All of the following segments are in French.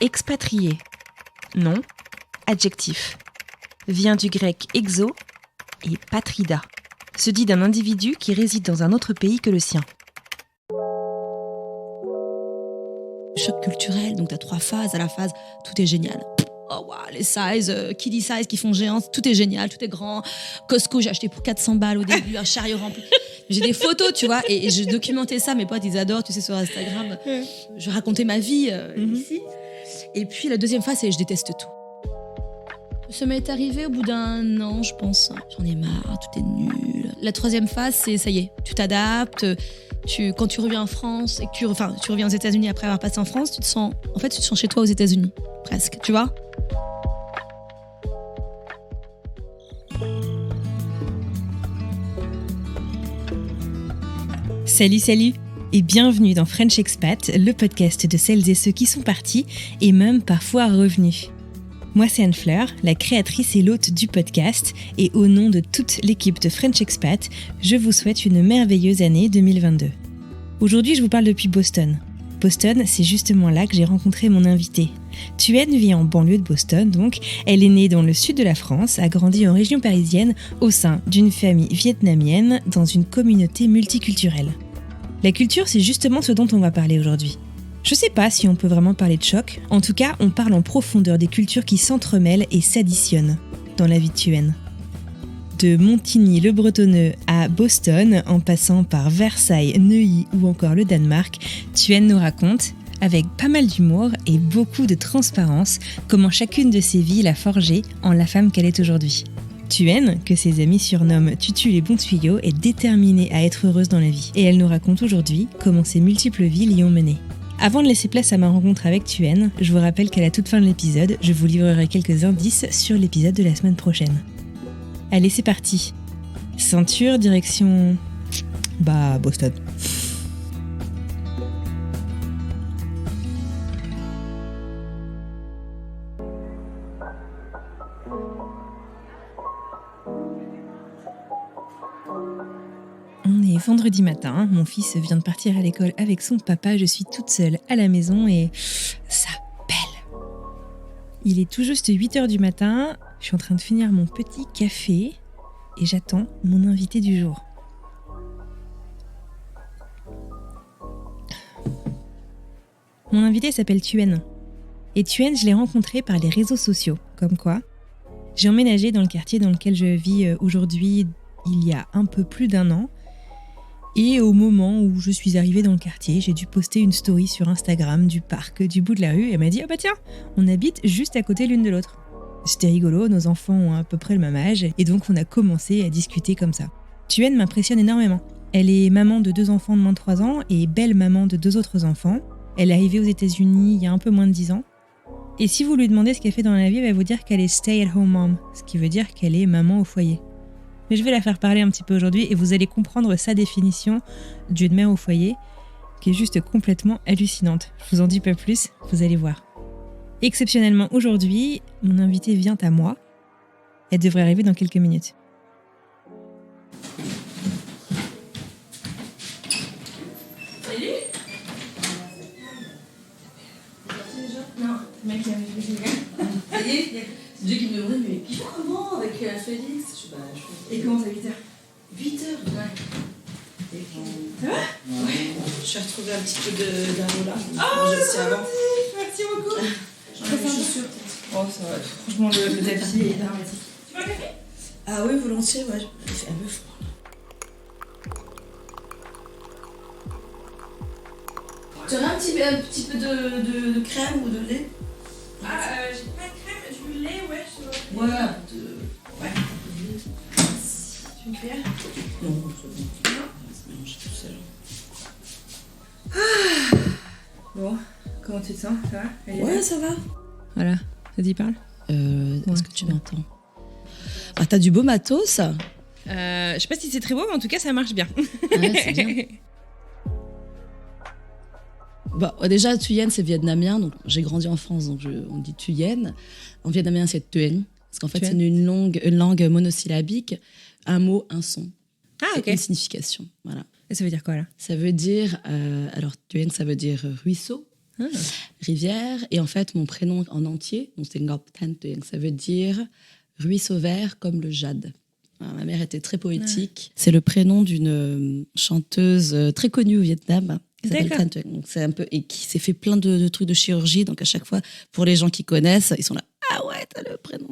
Expatrié. Nom, adjectif. Vient du grec exo et patrida. Se dit d'un individu qui réside dans un autre pays que le sien. Choc culturel, donc t'as 3 phases. À la phase, tout est génial. Oh wow, les sizes, kiddie size qui font géant, tout est génial, tout est grand. Costco, j'ai acheté pour 400 balles au début, un chariot rempli. J'ai des photos, tu vois, et je documentais ça. Mes potes, ils adorent, tu sais, sur Instagram. Je racontais ma vie ici. Et puis la deuxième phase, c'est je déteste tout. Ça m'est arrivé au bout d'un an, je pense. J'en ai marre, tout est nul. La troisième phase, c'est ça y est, tu t'adaptes. Quand tu reviens en France et que tu reviens aux États-Unis après avoir passé en France, tu te sens chez toi aux États-Unis, presque, tu vois. Salut et bienvenue dans French Expat, le podcast de celles et ceux qui sont partis et même parfois revenus. Moi c'est Anne-Fleur, la créatrice et l'hôte du podcast, et au nom de toute l'équipe de French Expat, je vous souhaite une merveilleuse année 2022. Aujourd'hui je vous parle depuis Boston. Boston, c'est justement là que j'ai rencontré mon invitée. Thuyen vit en banlieue de Boston, donc elle est née dans le sud de la France, a grandi en région parisienne au sein d'une famille vietnamienne dans une communauté multiculturelle. La culture, c'est justement ce dont on va parler aujourd'hui. Je sais pas si on peut vraiment parler de choc, en tout cas on parle en profondeur des cultures qui s'entremêlent et s'additionnent dans la vie de Thuyen. De Montigny-le-Bretonneux à Boston, en passant par Versailles, Neuilly ou encore le Danemark, Thuyen nous raconte, avec pas mal d'humour et beaucoup de transparence, comment chacune de ses vies l'a forgée en la femme qu'elle est aujourd'hui. Thuyen, que ses amis surnomment Tutu les bons tuyaux, est déterminée à être heureuse dans la vie. Et elle nous raconte aujourd'hui comment ses multiples vies l'y ont menée. Avant de laisser place à ma rencontre avec Thuyen, je vous rappelle qu'à la toute fin de l'épisode, je vous livrerai quelques indices sur l'épisode de la semaine prochaine. Allez, c'est parti. Ceinture, direction... Boston. On est vendredi matin, mon fils vient de partir à l'école avec son papa, je suis toute seule à la maison et ça pèle. Il est tout juste 8h du matin, je suis en train de finir mon petit café et j'attends mon invité du jour. Mon invité s'appelle Thuyen. Et Thuyen, je l'ai rencontré par les réseaux sociaux, comme quoi. J'ai emménagé dans le quartier dans lequel je vis aujourd'hui il y a un peu plus d'un an. Et au moment où je suis arrivée dans le quartier, j'ai dû poster une story sur Instagram du parc du bout de la rue et elle m'a dit « Ah bah tiens, on habite juste à côté l'une de l'autre ». C'était rigolo, nos enfants ont à peu près le même âge et donc on a commencé à discuter comme ça. Thuyen m'impressionne énormément. Elle est maman de 2 enfants de moins de 3 ans et belle-maman de 2 autres enfants. Elle est arrivée aux États-Unis il y a un peu moins de 10 ans. Et si vous lui demandez ce qu'elle fait dans la vie, elle va vous dire qu'elle est stay-at-home mom, ce qui veut dire qu'elle est maman au foyer. Mais je vais la faire parler un petit peu aujourd'hui et vous allez comprendre sa définition d'une mère au foyer qui est juste complètement hallucinante. Je vous en dis pas plus, vous allez voir. Exceptionnellement aujourd'hui, mon invité vient à moi. Elle devrait arriver dans quelques minutes. Salut. Non, le mec qui a ça y est, c'est Dieu qui me demandait, mais il faut comment avec Félix? Et comment ça, 8h? 8h, ouais. Ça va? Ouais. Je suis retrouvée un petit peu d'arôme là. Oh, merci beaucoup. J'en ai des chaussures. Oh, ça va. Franchement, le tapis est dramatique. Tu veux un café? Ah oui, volontiers, ouais. Il fait un peu froid. Tu aurais un petit peu de crème ou de lait? J'ai pas de crème, du lait, ouais. Voilà. Ouais. Tu me cuillère? Non, je ne pas manger tout seul. Bon, comment tu te sens? Ça va? Ouais, ça va. Voilà, vas-y, parle. Est-ce que tu m'entends? Ah, t'as du beau matos? Je sais pas si c'est très beau, mais en tout cas, ça marche bien. Ouais, c'est bien. Bah, déjà, Thuyen, c'est vietnamien. Donc, j'ai grandi en France, donc on dit Thuyen. En vietnamien, c'est Thuyen. Parce qu'en fait, Thuyen. c'est une langue monosyllabique. Un mot, un son. Ah, ok. Une signification. Voilà. Et ça veut dire quoi, là? Ça veut dire... alors, Thuyen, ça veut dire ruisseau. rivière. Et en fait, mon prénom en entier, donc c'est Ngop Tan Tueng, ça veut dire ruisseau vert comme le jade. Alors, ma mère était très poétique. C'est le prénom d'une chanteuse très connue au Vietnam. Qui s'appelle Tan Tueng. Donc c'est un peu, et qui s'est fait plein de trucs de chirurgie. Donc à chaque fois, pour les gens qui connaissent, ils sont là. Ah ouais, t'as le prénom.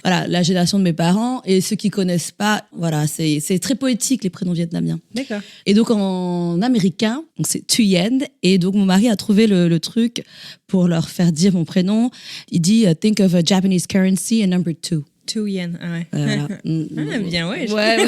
Voilà, la génération de mes parents. Et ceux qui connaissent pas, voilà, c'est très poétique les prénoms vietnamiens. D'accord. Et donc en américain, donc c'est Thuyen. Et donc mon mari a trouvé le truc pour leur faire dire mon prénom. Il dit think of a Japanese currency and number 2. Thuyen, ah ouais. Voilà. Ah, bien, ouais. Ouais.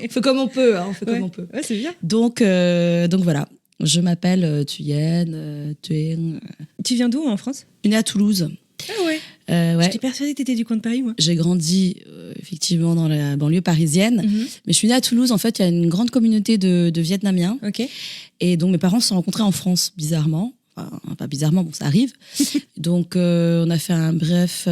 On fait comme on peut, hein, on fait comme on peut. Ouais, c'est bien. Donc voilà. Je m'appelle Thuyen, Thuyen. Tu viens d'où en France? Je suis née à Toulouse. Ah ouais. Ouais. J'étais persuadée que t'étais du coin de Paris, moi. J'ai grandi effectivement dans la banlieue parisienne, mais je suis née à Toulouse. En fait, il y a une grande communauté de Vietnamiens. Ok. Et donc mes parents se sont rencontrés en France, bizarrement. Enfin, pas bizarrement, bon, ça arrive. Donc, on a fait un bref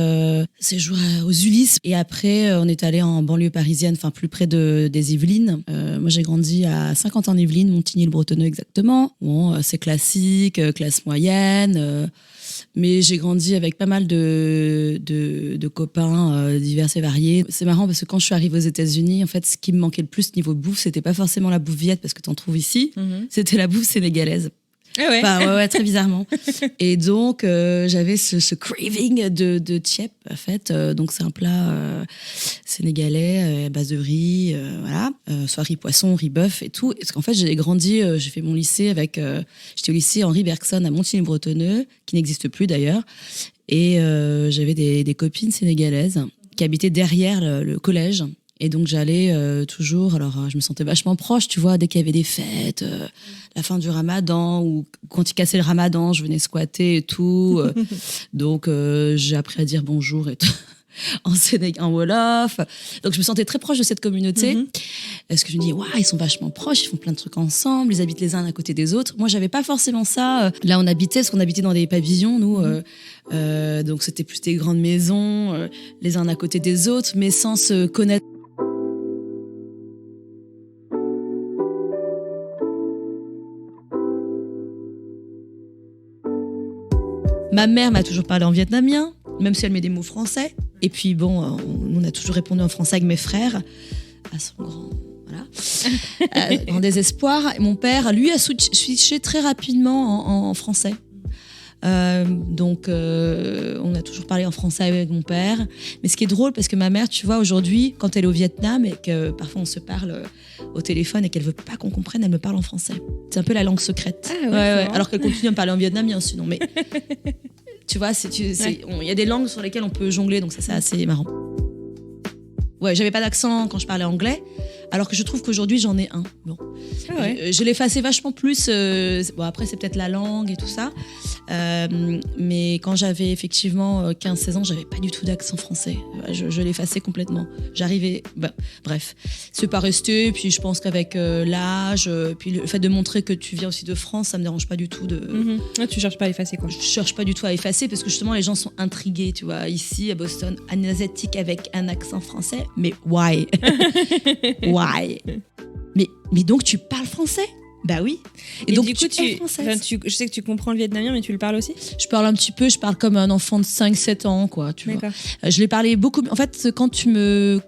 séjour aux Ulysses. Et après, on est allé en banlieue parisienne, enfin, plus près des Yvelines. Moi, j'ai grandi à Saint-Quentin-en-Yvelines, Montigny-le-Bretonneux exactement. Bon, c'est classique, classe moyenne. Mais j'ai grandi avec pas mal de copains divers et variés. C'est marrant parce que quand je suis arrivée aux États-Unis, en fait, ce qui me manquait le plus niveau bouffe, c'était pas forcément la bouffe viette parce que t'en trouves ici. C'était la bouffe sénégalaise. Ah ouais. Enfin, ouais, très bizarrement. Et donc, j'avais ce craving de thiep, en fait. Donc, c'est un plat sénégalais à base de riz, voilà. Soit riz poisson, riz bœuf et tout. Parce qu'en fait, j'ai grandi, j'ai fait mon lycée avec... j'étais au lycée Henri Bergson à Montigny-le-Bretonneux, qui n'existe plus d'ailleurs. Et j'avais des copines sénégalaises qui habitaient derrière le collège. Et donc j'allais toujours, alors je me sentais vachement proche, tu vois, dès qu'il y avait des fêtes, la fin du ramadan, ou quand il cassait le ramadan, je venais squatter et tout. Donc j'ai appris à dire bonjour et tout, en wolof. Donc je me sentais très proche de cette communauté. Parce que je me dis, waouh, ils sont vachement proches, ils font plein de trucs ensemble, ils habitent les uns à côté des autres. Moi, j'avais pas forcément ça. Là, on habitait, parce qu'on habitait dans des pavillons, nous. Donc c'était plus des grandes maisons, les uns à côté des autres, mais sans se connaître. Ma mère m'a toujours parlé en vietnamien, même si elle met des mots français. Et puis bon, on a toujours répondu en français avec mes frères, à son grand, voilà, grand désespoir. Et mon père, lui, a switché très rapidement en français. Donc, on a toujours parlé en français avec mon père. Mais ce qui est drôle, parce que ma mère, tu vois, aujourd'hui, quand elle est au Vietnam et que parfois on se parle au téléphone et qu'elle veut pas qu'on comprenne, elle me parle en français. C'est un peu la langue secrète. Ah ouais. Alors qu'elle continue à me parler en vietnamien sinon. Mais tu vois, il y a des langues sur lesquelles on peut jongler, donc ça, c'est assez marrant. Ouais, j'avais pas d'accent quand je parlais anglais, alors que je trouve qu'aujourd'hui j'en ai un. Bon, je l'effaçais vachement plus. Bon, après c'est peut-être la langue et tout ça, mais quand j'avais effectivement 15-16 ans, j'avais pas du tout d'accent français. Je l'effaçais complètement. J'arrivais, bref, c'est pas resté. Puis je pense qu'avec l'âge, puis le fait de montrer que tu viens aussi de France, ça me dérange pas du tout de. Tu cherches pas à effacer quoi. Je cherche pas du tout à effacer parce que justement les gens sont intrigués, tu vois. Ici à Boston, un asiatique avec un accent français. Mais why? Why? Mais donc tu parles français? Bah oui. Et donc du coup, je sais que tu comprends le vietnamien, mais tu le parles aussi? Je parle un petit peu, je parle comme un enfant de 5-7 ans, quoi, tu vois. Je l'ai parlé beaucoup. En fait, quand tu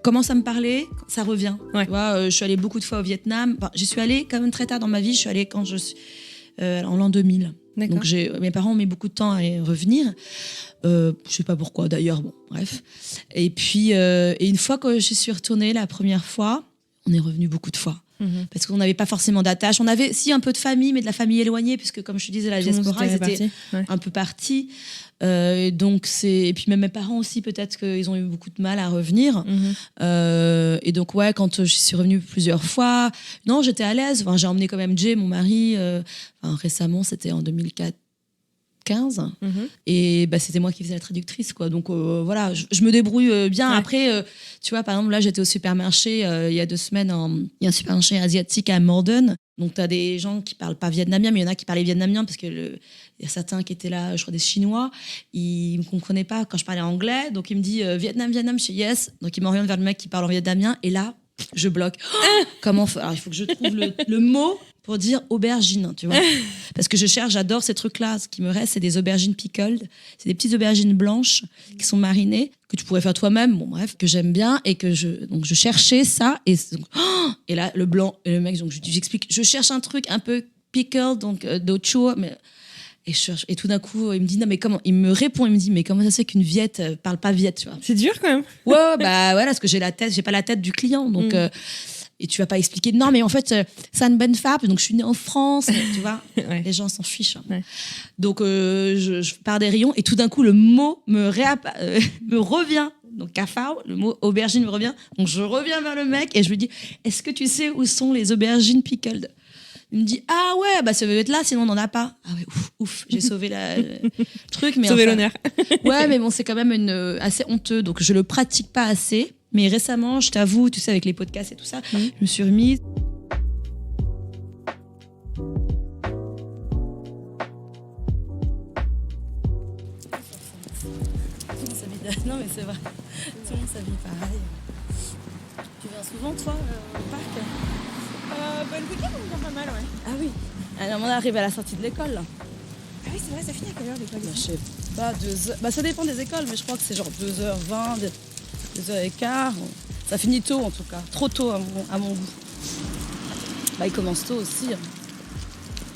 commences à me parler, ça revient. Ouais. Tu vois, je suis allée beaucoup de fois au Vietnam. Enfin, j'y suis allée quand même très tard dans ma vie. Je suis allée quand je suis en l'an 2000. D'accord. Donc mes parents ont mis beaucoup de temps à y revenir. Je sais pas pourquoi d'ailleurs, bon, bref. Et puis, et une fois que je suis retournée la première fois, on est revenu beaucoup de fois. Parce qu'on n'avait pas forcément d'attache. On avait, si, un peu de famille, mais de la famille éloignée, puisque comme je te disais, la diaspora, ils étaient un peu partis. Donc et puis même mes parents aussi, peut-être qu'ils ont eu beaucoup de mal à revenir. Et donc, ouais, quand je suis revenue plusieurs fois, non, j'étais à l'aise. Enfin, j'ai emmené quand même Jay, mon mari, récemment, c'était en 2015. Et c'était moi qui faisais la traductrice, quoi. Donc voilà, je me débrouille bien. Après, tu vois, par exemple, là j'étais au supermarché il y a 2 semaines, il y a un supermarché asiatique à Morden. Donc tu as des gens qui parlent pas vietnamien, mais il y en a qui parlaient vietnamien parce que il y a certains qui étaient là, je crois des Chinois, ils me comprenaient pas quand je parlais anglais. Donc il me dit Vietnam, je dis yes. Donc il m'oriente vers le mec qui parle en vietnamien et là je bloque. Comment faire? Alors il faut que je trouve le mot pour dire aubergine, tu vois. Parce que j'adore ces trucs-là. Ce qui me reste, c'est des aubergines pickled. C'est des petites aubergines blanches qui sont marinées, que tu pourrais faire toi-même, bon bref, que j'aime bien et que donc je cherchais ça et là le blanc et le mec, donc j'explique, je cherche un truc un peu pickled, donc d'autres mais et tout d'un coup il me dit non mais comment, il me répond, il me dit mais comment ça se fait qu'une viette parle pas viette, tu vois. C'est dur quand même. Ouais, bah voilà, parce que j'ai pas la tête du client, donc et tu vas pas expliquer non mais en fait c'est une bonne femme, donc je suis née en France, tu vois. Ouais. Les gens s'en fichent, hein. Ouais. Donc je pars des rayons et tout d'un coup le mot me revient, donc cafard, le mot aubergine me revient, donc je reviens vers le mec et je lui dis est-ce que tu sais où sont les aubergines pickled? Il me dit ah ouais, bah ça veut être là, sinon on n'en a pas. Ah ouais, ouf, j'ai sauvé le truc, mais sauvé enfin, l'honneur. ouais, mais bon, c'est quand même assez honteux, donc je le pratique pas assez. Mais récemment, je t'avoue, tu sais, avec les podcasts et tout ça, je me suis remise. Non, mais c'est vrai. Tout le monde s'habille pareil. Tu viens souvent, toi, au parc? Le week-end, on vient pas mal, ouais. Ah oui. Alors, on arrive à la sortie de l'école, là. Ah oui, c'est vrai, ça finit à quelle heure l'école? Bah, je sais pas, 2 heures. Bah, ça dépend des écoles, mais je crois que c'est genre 2h20, 2h15. Ça finit tôt, en tout cas. Trop tôt, à mon goût. Bah, il commence tôt aussi, hein.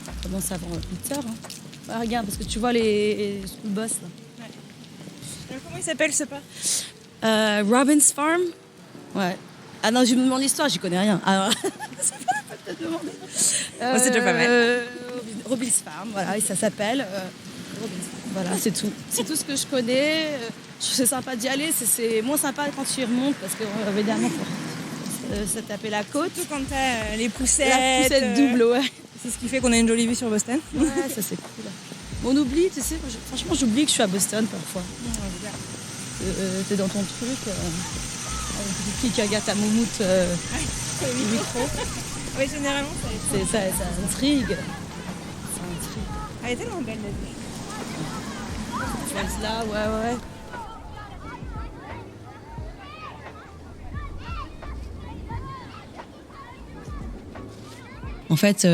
Il commence avant 8h. Hein. Bah, regarde, parce que tu vois les school bus, là. Ouais. Comment il s'appelle ce pas? Robbins Farm. Ouais. Ah non, je me demande l'histoire, j'y connais rien. Alors, c'est pas la peine de te demander. C'est déjà pas mal. Robbins Farm, voilà, et ça s'appelle. Robbins Farm. Voilà, c'est tout. C'est tout ce que je connais. Je trouve c'est sympa d'y aller. C'est moins sympa quand tu y remontes parce que évidemment pour se taper la côte. Surtout quand t'as les poussettes. La poussette double, ouais. C'est ce qui fait qu'on a une jolie vue sur Boston. Ouais, ça c'est cool. On oublie, tu sais, franchement j'oublie que je suis à Boston parfois. T'es dans ton truc. Avec qui regarde ta moumoute au micro. Oui, généralement, ça intrigue. Elle est tellement belle, la vue. Là, ouais. En fait,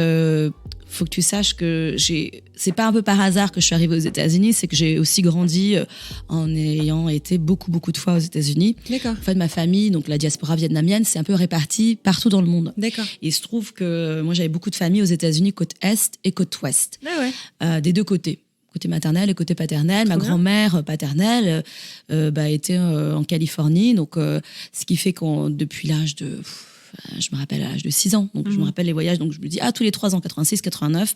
faut que tu saches que c'est pas un peu par hasard que je suis arrivée aux États-Unis, c'est que j'ai aussi grandi en ayant été beaucoup de fois aux États-Unis. D'accord. En fait, ma famille, donc la diaspora vietnamienne, c'est un peu répartie partout dans le monde. D'accord. Et il se trouve que moi, j'avais beaucoup de familles aux États-Unis, côte Est et côte Ouest. Ah ouais. Des deux côtés. Côté maternel et côté paternel. Ma grand-mère paternelle était en Californie, donc ce qui fait qu'on depuis l'âge de... je me rappelle à l'âge de 6 ans, donc je me rappelle les voyages, donc je me dis, tous les 3 ans, 86, 89,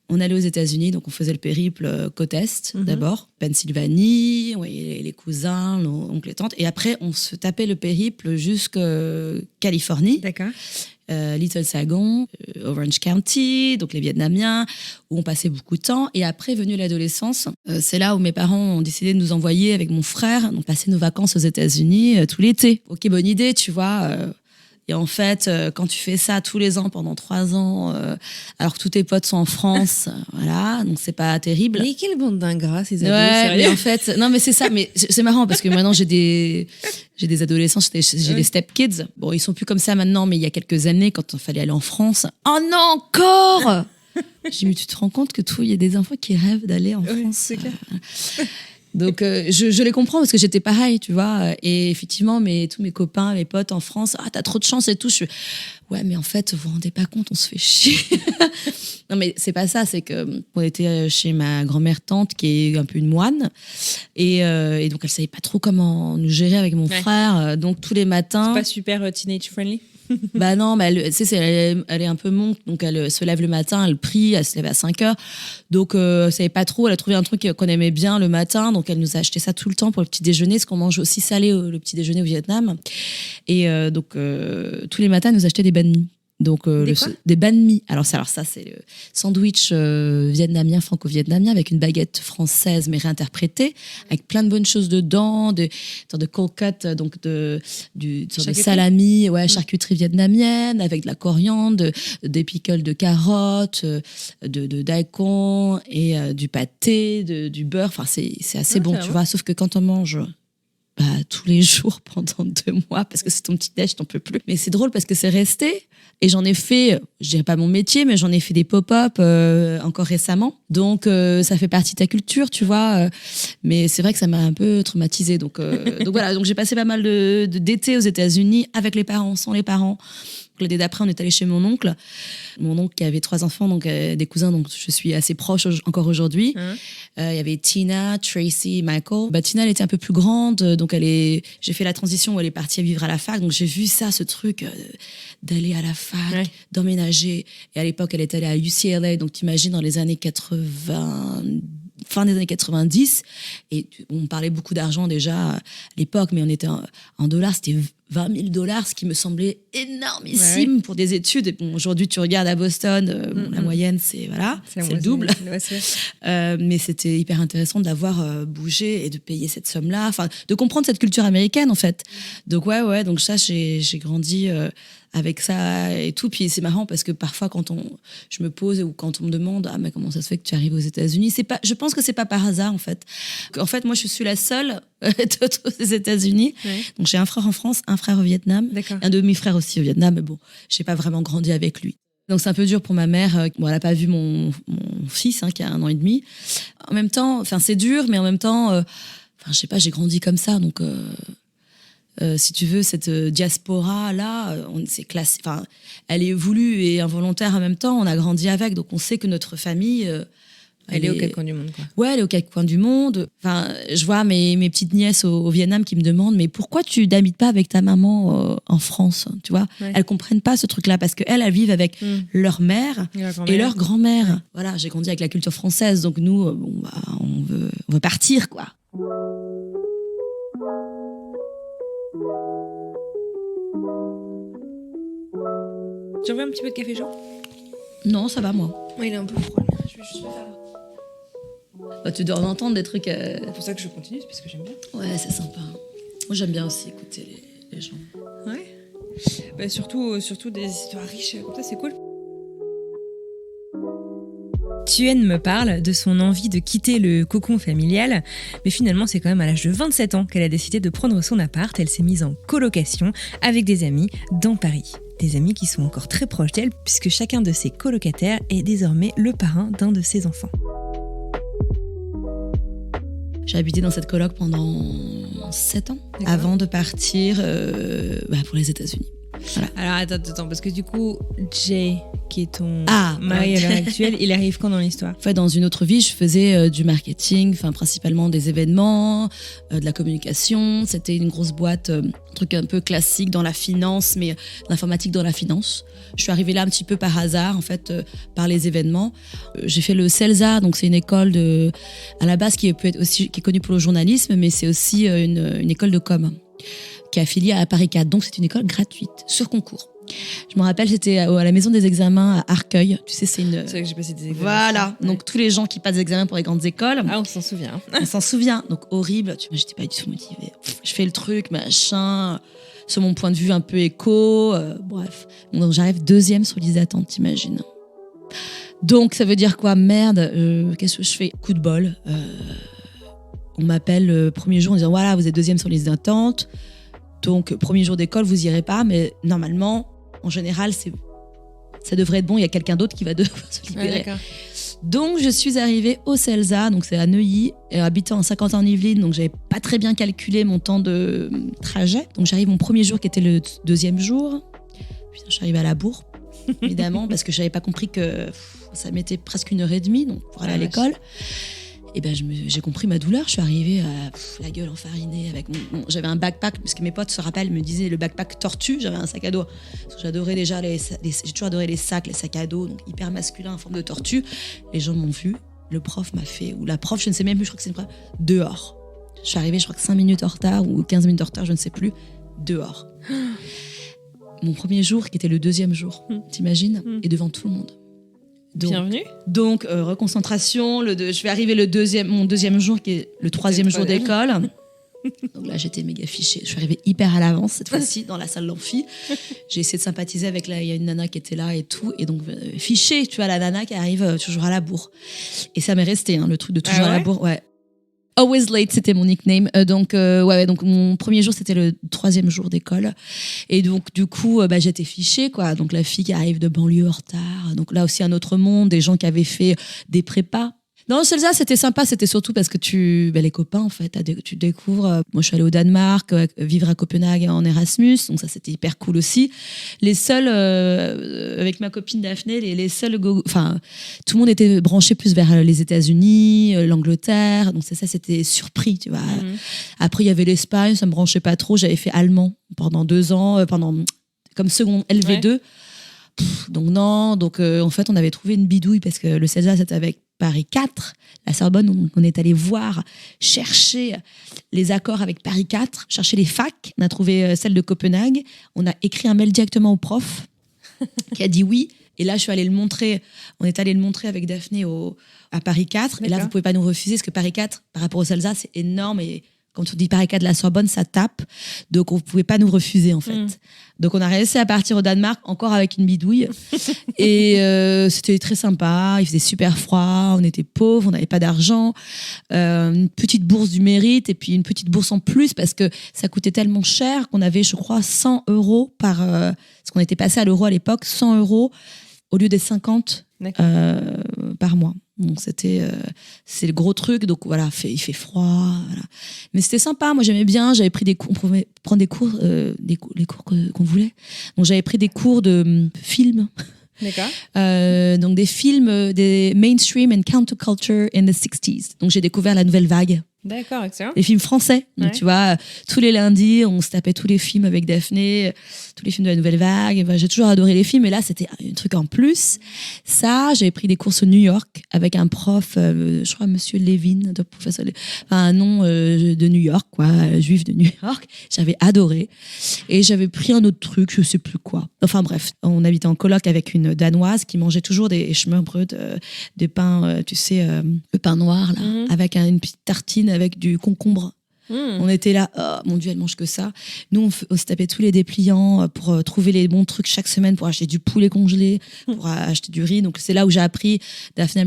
on allait aux États-Unis, donc on faisait le périple côte Est d'abord, Pennsylvanie, les cousins, nos oncles et tantes, et après on se tapait le périple jusqu'à Californie. D'accord. Little Saigon, Orange County, donc les Vietnamiens, où on passait beaucoup de temps. Et après, venue l'adolescence, c'est là où mes parents ont décidé de nous envoyer avec mon frère, donc passer nos vacances aux États-Unis tout l'été. Ok, bonne idée, tu vois. Et en fait, quand tu fais ça tous les ans pendant 3 ans, alors que tous tes potes sont en France, voilà, donc c'est pas terrible. Mais quelle bande d'ingrats, ces ados, ouais, mais en fait, non, mais c'est ça, mais c'est marrant parce que maintenant j'ai des adolescents, j'ai des step kids. Bon, ils sont plus comme ça maintenant, mais il y a quelques années, quand il fallait aller en France, oh non, encore! Je dis, mais tu te rends compte que il y a des enfants qui rêvent d'aller en France. C'est clair. Donc, je les comprends parce que j'étais pareil, tu vois. Et effectivement, tous mes copains, mes potes en France, t'as trop de chance et tout. Ouais, mais en fait, vous vous rendez pas compte, on se fait chier. Non, mais c'est pas ça, c'est que on était chez ma grand-mère-tante qui est un peu une moine. Et donc, elle savait pas trop comment nous gérer avec mon frère. Donc, tous les matins. C'est pas super teenage friendly? Bah non, mais elle est un peu monk, donc elle se lève le matin, elle prie, elle se lève à 5h. Donc, elle savait pas trop, elle a trouvé un truc qu'on aimait bien le matin, donc elle nous a acheté ça tout le temps pour le petit déjeuner, parce qu'on mange aussi salé le petit déjeuner au Vietnam. Et donc, tous les matins, elle nous achetait des banh mi. Donc, des banh mi. Alors ça, c'est le sandwich vietnamien, franco-vietnamien, avec une baguette française, mais réinterprétée, avec plein de bonnes choses dedans, de cold cut, donc de salami, charcuterie vietnamienne, avec de la coriandre, des pickles de carottes, de daikon, et du pâté, du beurre. Enfin, c'est assez bon, tu vois. Sauf que quand on mange tous les jours pendant 2 mois parce que c'est ton petit déj, t'en peux plus. Mais c'est drôle parce que c'est resté. Et j'en ai fait, je dirais pas mon métier, mais j'en ai fait des pop-up encore récemment. Donc, ça fait partie de ta culture, tu vois. Mais c'est vrai que ça m'a un peu traumatisée. Donc voilà, donc j'ai passé pas mal d'été aux États-Unis avec les parents, sans les parents. L'été d'après, on est allé chez mon oncle qui avait 3 enfants, donc des cousins, donc je suis assez proche encore aujourd'hui. Il y avait Tina, Tracy, Michael. Tina, elle était un peu plus grande, donc j'ai fait la transition où elle est partie vivre à la fac, donc j'ai vu ça, ce truc d'aller à la fac, d'emménager. Et à l'époque, elle est allée à UCLA, donc t'imagines dans les années 80, fin des années 90, et on parlait beaucoup d'argent déjà à l'époque, mais on était en dollars, c'était $20 000, ce qui me semblait énormissime pour des études. Et bon, aujourd'hui, tu regardes à Boston, la moyenne, c'est le double. Mais c'était hyper intéressant d'avoir bougé et de payer cette somme-là, enfin, de comprendre cette culture américaine, en fait. Donc, donc ça, j'ai grandi avec ça et tout. Puis c'est marrant parce que parfois, quand je me pose ou quand on me demande « Ah, mais comment ça se fait que tu arrives aux États-Unis ?» Je pense que c'est pas par hasard, en fait. En fait, moi, je suis la seule aux États-Unis. Donc, j'ai un frère en France, un frère au Vietnam, un demi-frère aussi au Vietnam, mais bon, j'ai pas vraiment grandi avec lui. Donc, c'est un peu dur pour ma mère. Elle n'a pas vu mon fils, qui a 1 an et demi. En même temps, c'est dur, mais en même temps, je sais pas, j'ai grandi comme ça, donc... si tu veux, cette diaspora-là, c'est classé. Enfin, elle est voulue et involontaire en même temps. On a grandi avec, donc on sait que notre famille... elle est aux 4 coins du monde, quoi. Ouais, elle est aux 4 coins du monde. Enfin, je vois mes petites nièces au Vietnam qui me demandent « Mais pourquoi tu n'habites pas avec ta maman en France ?» Tu vois, elles comprennent pas ce truc-là parce qu'elles vivent avec leur mère et leur grand-mère. Voilà, j'ai grandi avec la culture française, donc nous, on veut partir, quoi. Tu veux un petit peu de café chaud ? Non, ça va, moi. Oui, il est un peu froid. Je vais juste me faire... Tu dois en entendre des trucs... C'est pour ça que je continue, c'est parce que j'aime bien. Ouais, c'est sympa. Moi, j'aime bien aussi écouter les gens. Ouais. Surtout des histoires riches, comme ça, c'est cool. Thuyen me parle de son envie de quitter le cocon familial, mais finalement c'est quand même à l'âge de 27 ans qu'elle a décidé de prendre son appart. Elle s'est mise en colocation avec des amis dans Paris. Des amis qui sont encore très proches d'elle puisque chacun de ses colocataires est désormais le parrain d'un de ses enfants. J'ai habité dans cette coloc pendant 7 ans avant de partir pour les États-Unis. Voilà. Alors attends, parce que du coup, Jay, qui est ton mari à l'heure actuelle, il arrive quand dans l'histoire ? En fait, dans une autre vie, je faisais du marketing, principalement des événements, de la communication. C'était une grosse boîte, un truc un peu classique dans la finance, mais l'informatique dans la finance. Je suis arrivée là un petit peu par hasard, en fait, par les événements. J'ai fait le CELSA, donc c'est une école à la base qui est connue pour le journalisme, mais c'est aussi une école de com qui est affiliée à Paris 4. Donc c'est une école gratuite, sur concours. Je me rappelle, j'étais à la maison des examens à Arcueil. Tu sais, c'est vrai que j'ai passé des examens. Voilà. Donc, tous les gens qui passent des examens pour les grandes écoles. Ah, on s'en souvient. On s'en souvient. Donc, horrible. Tu vois, j'étais pas du tout motivée. Je fais le truc, machin. Sur mon point de vue un peu éco. Bref. Donc, j'arrive 2e sur liste d'attente, t'imagines. Donc, ça veut dire quoi ? Merde. Qu'est-ce que je fais ? Coup de bol. On m'appelle le premier jour en disant, voilà, vous êtes 2e sur liste d'attente. Donc, premier jour d'école, vous irez pas, mais normalement, en général, ça devrait être bon, il y a quelqu'un d'autre qui va devoir se libérer. Donc, je suis arrivée au CELSA, donc c'est à Neuilly, et habitant en Saint-Quentin-en-Yvelines, donc j'avais pas très bien calculé mon temps de trajet. Donc, j'arrive mon premier jour qui était le 2e jour. Puis, je suis arrivée à la bourre, évidemment, parce que j'avais pas compris que ça mettait presque 1h30 donc, pour aller à l'école. Et ben j'ai compris ma douleur, je suis arrivée la gueule enfarinée avec j'avais un backpack, parce que mes potes se rappellent, me disaient le backpack tortue, j'avais un sac à dos. Parce que j'adorais déjà j'ai toujours adoré les sacs à dos, donc hyper masculin en forme de tortue. Les gens m'ont vu, le prof m'a fait, ou la prof, je ne sais même plus, je crois que c'est une prof, dehors. Je suis arrivée, je crois que 5 minutes en retard ou 15 minutes en retard, je ne sais plus, dehors. Mon premier jour, qui était le 2e jour, t'imagines, et devant tout le monde. Bienvenue. Donc, reconcentration. Je vais arriver mon 2e jour, qui est le 3e jour d'école. Donc là, j'étais méga fichée. Je suis arrivée hyper à l'avance, cette fois-ci, dans la salle d'amphi. J'ai essayé de sympathiser avec il y a une nana qui était là et tout. Et donc, fichée, tu vois, la nana qui arrive toujours à la bourre. Et ça m'est resté, le truc de toujours à la bourre. Ouais. Always late, c'était mon nickname. Donc mon premier jour, c'était le 3e jour d'école. Et donc, du coup, j'étais fichée, quoi. Donc, la fille qui arrive de banlieue en retard. Donc, là aussi, un autre monde, des gens qui avaient fait des prépas. Non, Celsa, c'était sympa. C'était surtout parce que les copains, en fait, tu découvres. Moi, je suis allée au Danemark, vivre à Copenhague en Erasmus. Donc, ça, c'était hyper cool aussi. Les seuls, avec ma copine Daphné, les seuls, tout le monde était branché plus vers les États-Unis, l'Angleterre. Donc, ça, c'était surpris, tu vois. Après, il y avait l'Espagne, ça me branchait pas trop. J'avais fait allemand pendant 2 ans, comme seconde LV2. Ouais. Donc, non. Donc, en fait, on avait trouvé une bidouille parce que le Celsa, c'était avec Paris 4, la Sorbonne, on est allé voir, chercher les accords avec Paris 4, chercher les facs. On a trouvé celle de Copenhague. On a écrit un mail directement au prof qui a dit oui. Et là, je suis allée le montrer. On est allé le montrer avec Daphné à Paris 4. D'accord. Et là, vous ne pouvez pas nous refuser parce que Paris 4, par rapport au Celsa, c'est énorme. Et quand on dit Paris 4 de la Sorbonne, ça tape. Donc, on ne pouvait pas nous refuser, en fait. Donc, on a réussi à partir au Danemark, encore avec une bidouille. Et c'était très sympa. Il faisait super froid. On était pauvres. On n'avait pas d'argent. Une petite bourse du mérite et puis une petite bourse en plus parce que ça coûtait tellement cher qu'on avait, je crois, 100 € parce qu'on était passé à l'euro à l'époque, 100 € au lieu des 50 par mois. Donc c'est le gros truc. Donc voilà, il fait froid. Voilà. Mais c'était sympa. Moi j'aimais bien. J'avais pris des cours. On pouvait prendre des cours, les cours qu'on voulait. Donc j'avais pris des cours de films. D'accord. Donc des films, des mainstream and counterculture in the 60s. Donc j'ai découvert la nouvelle vague. D'accord, excellent. Les films français. Donc, tu vois, tous les lundis, on se tapait tous les films avec Daphné, tous les films de la nouvelle vague. J'ai toujours adoré les films, mais là, c'était un truc en plus. Ça, j'avais pris des cours au New York avec un prof, je crois, Monsieur Levin, professeur, un nom de New York, quoi, juif de New York. J'avais adoré. Et j'avais pris un autre truc, je sais plus quoi. Enfin bref, on habitait en coloc avec une Danoise qui mangeait toujours des chemins-breux, des pains, tu sais, le pain noir, là, avec une petite tartine avec du concombre. On était là, oh mon Dieu, elle mange que ça. Nous, on se tapait tous les dépliants pour trouver les bons trucs chaque semaine pour acheter du poulet congelé, pour acheter du riz. Donc, c'est là où j'ai appris. Daphné,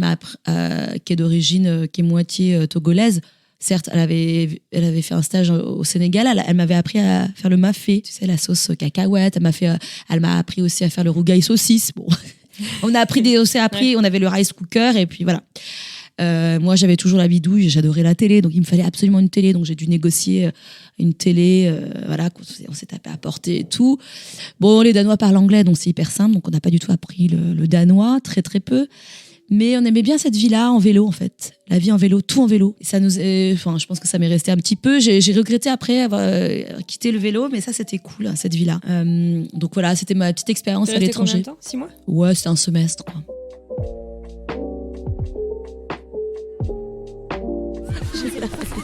qui est d'origine, qui est moitié togolaise. Certes, elle avait fait un stage au Sénégal. Elle m'avait appris à faire le mafé, tu sais, la sauce cacahuète. Elle m'a appris aussi à faire le rougail saucisse. Bon, on a appris on avait le rice cooker et puis voilà. Moi, j'avais toujours la bidouille, j'adorais la télé, donc il me fallait absolument une télé, donc j'ai dû négocier une télé, voilà, on s'est tapé à porter et tout. Bon, les Danois parlent anglais, donc c'est hyper simple, donc on n'a pas du tout appris le danois, très très peu. Mais on aimait bien cette vie-là en vélo, en fait. La vie en vélo, tout en vélo. Et ça je pense que ça m'est resté un petit peu. J'ai regretté après avoir quitté le vélo, mais ça, c'était cool, hein, cette vie-là. Donc voilà, c'était ma petite expérience à l'étranger. Combien de temps ? 6 mois ? Ouais, c'était un semestre, quoi.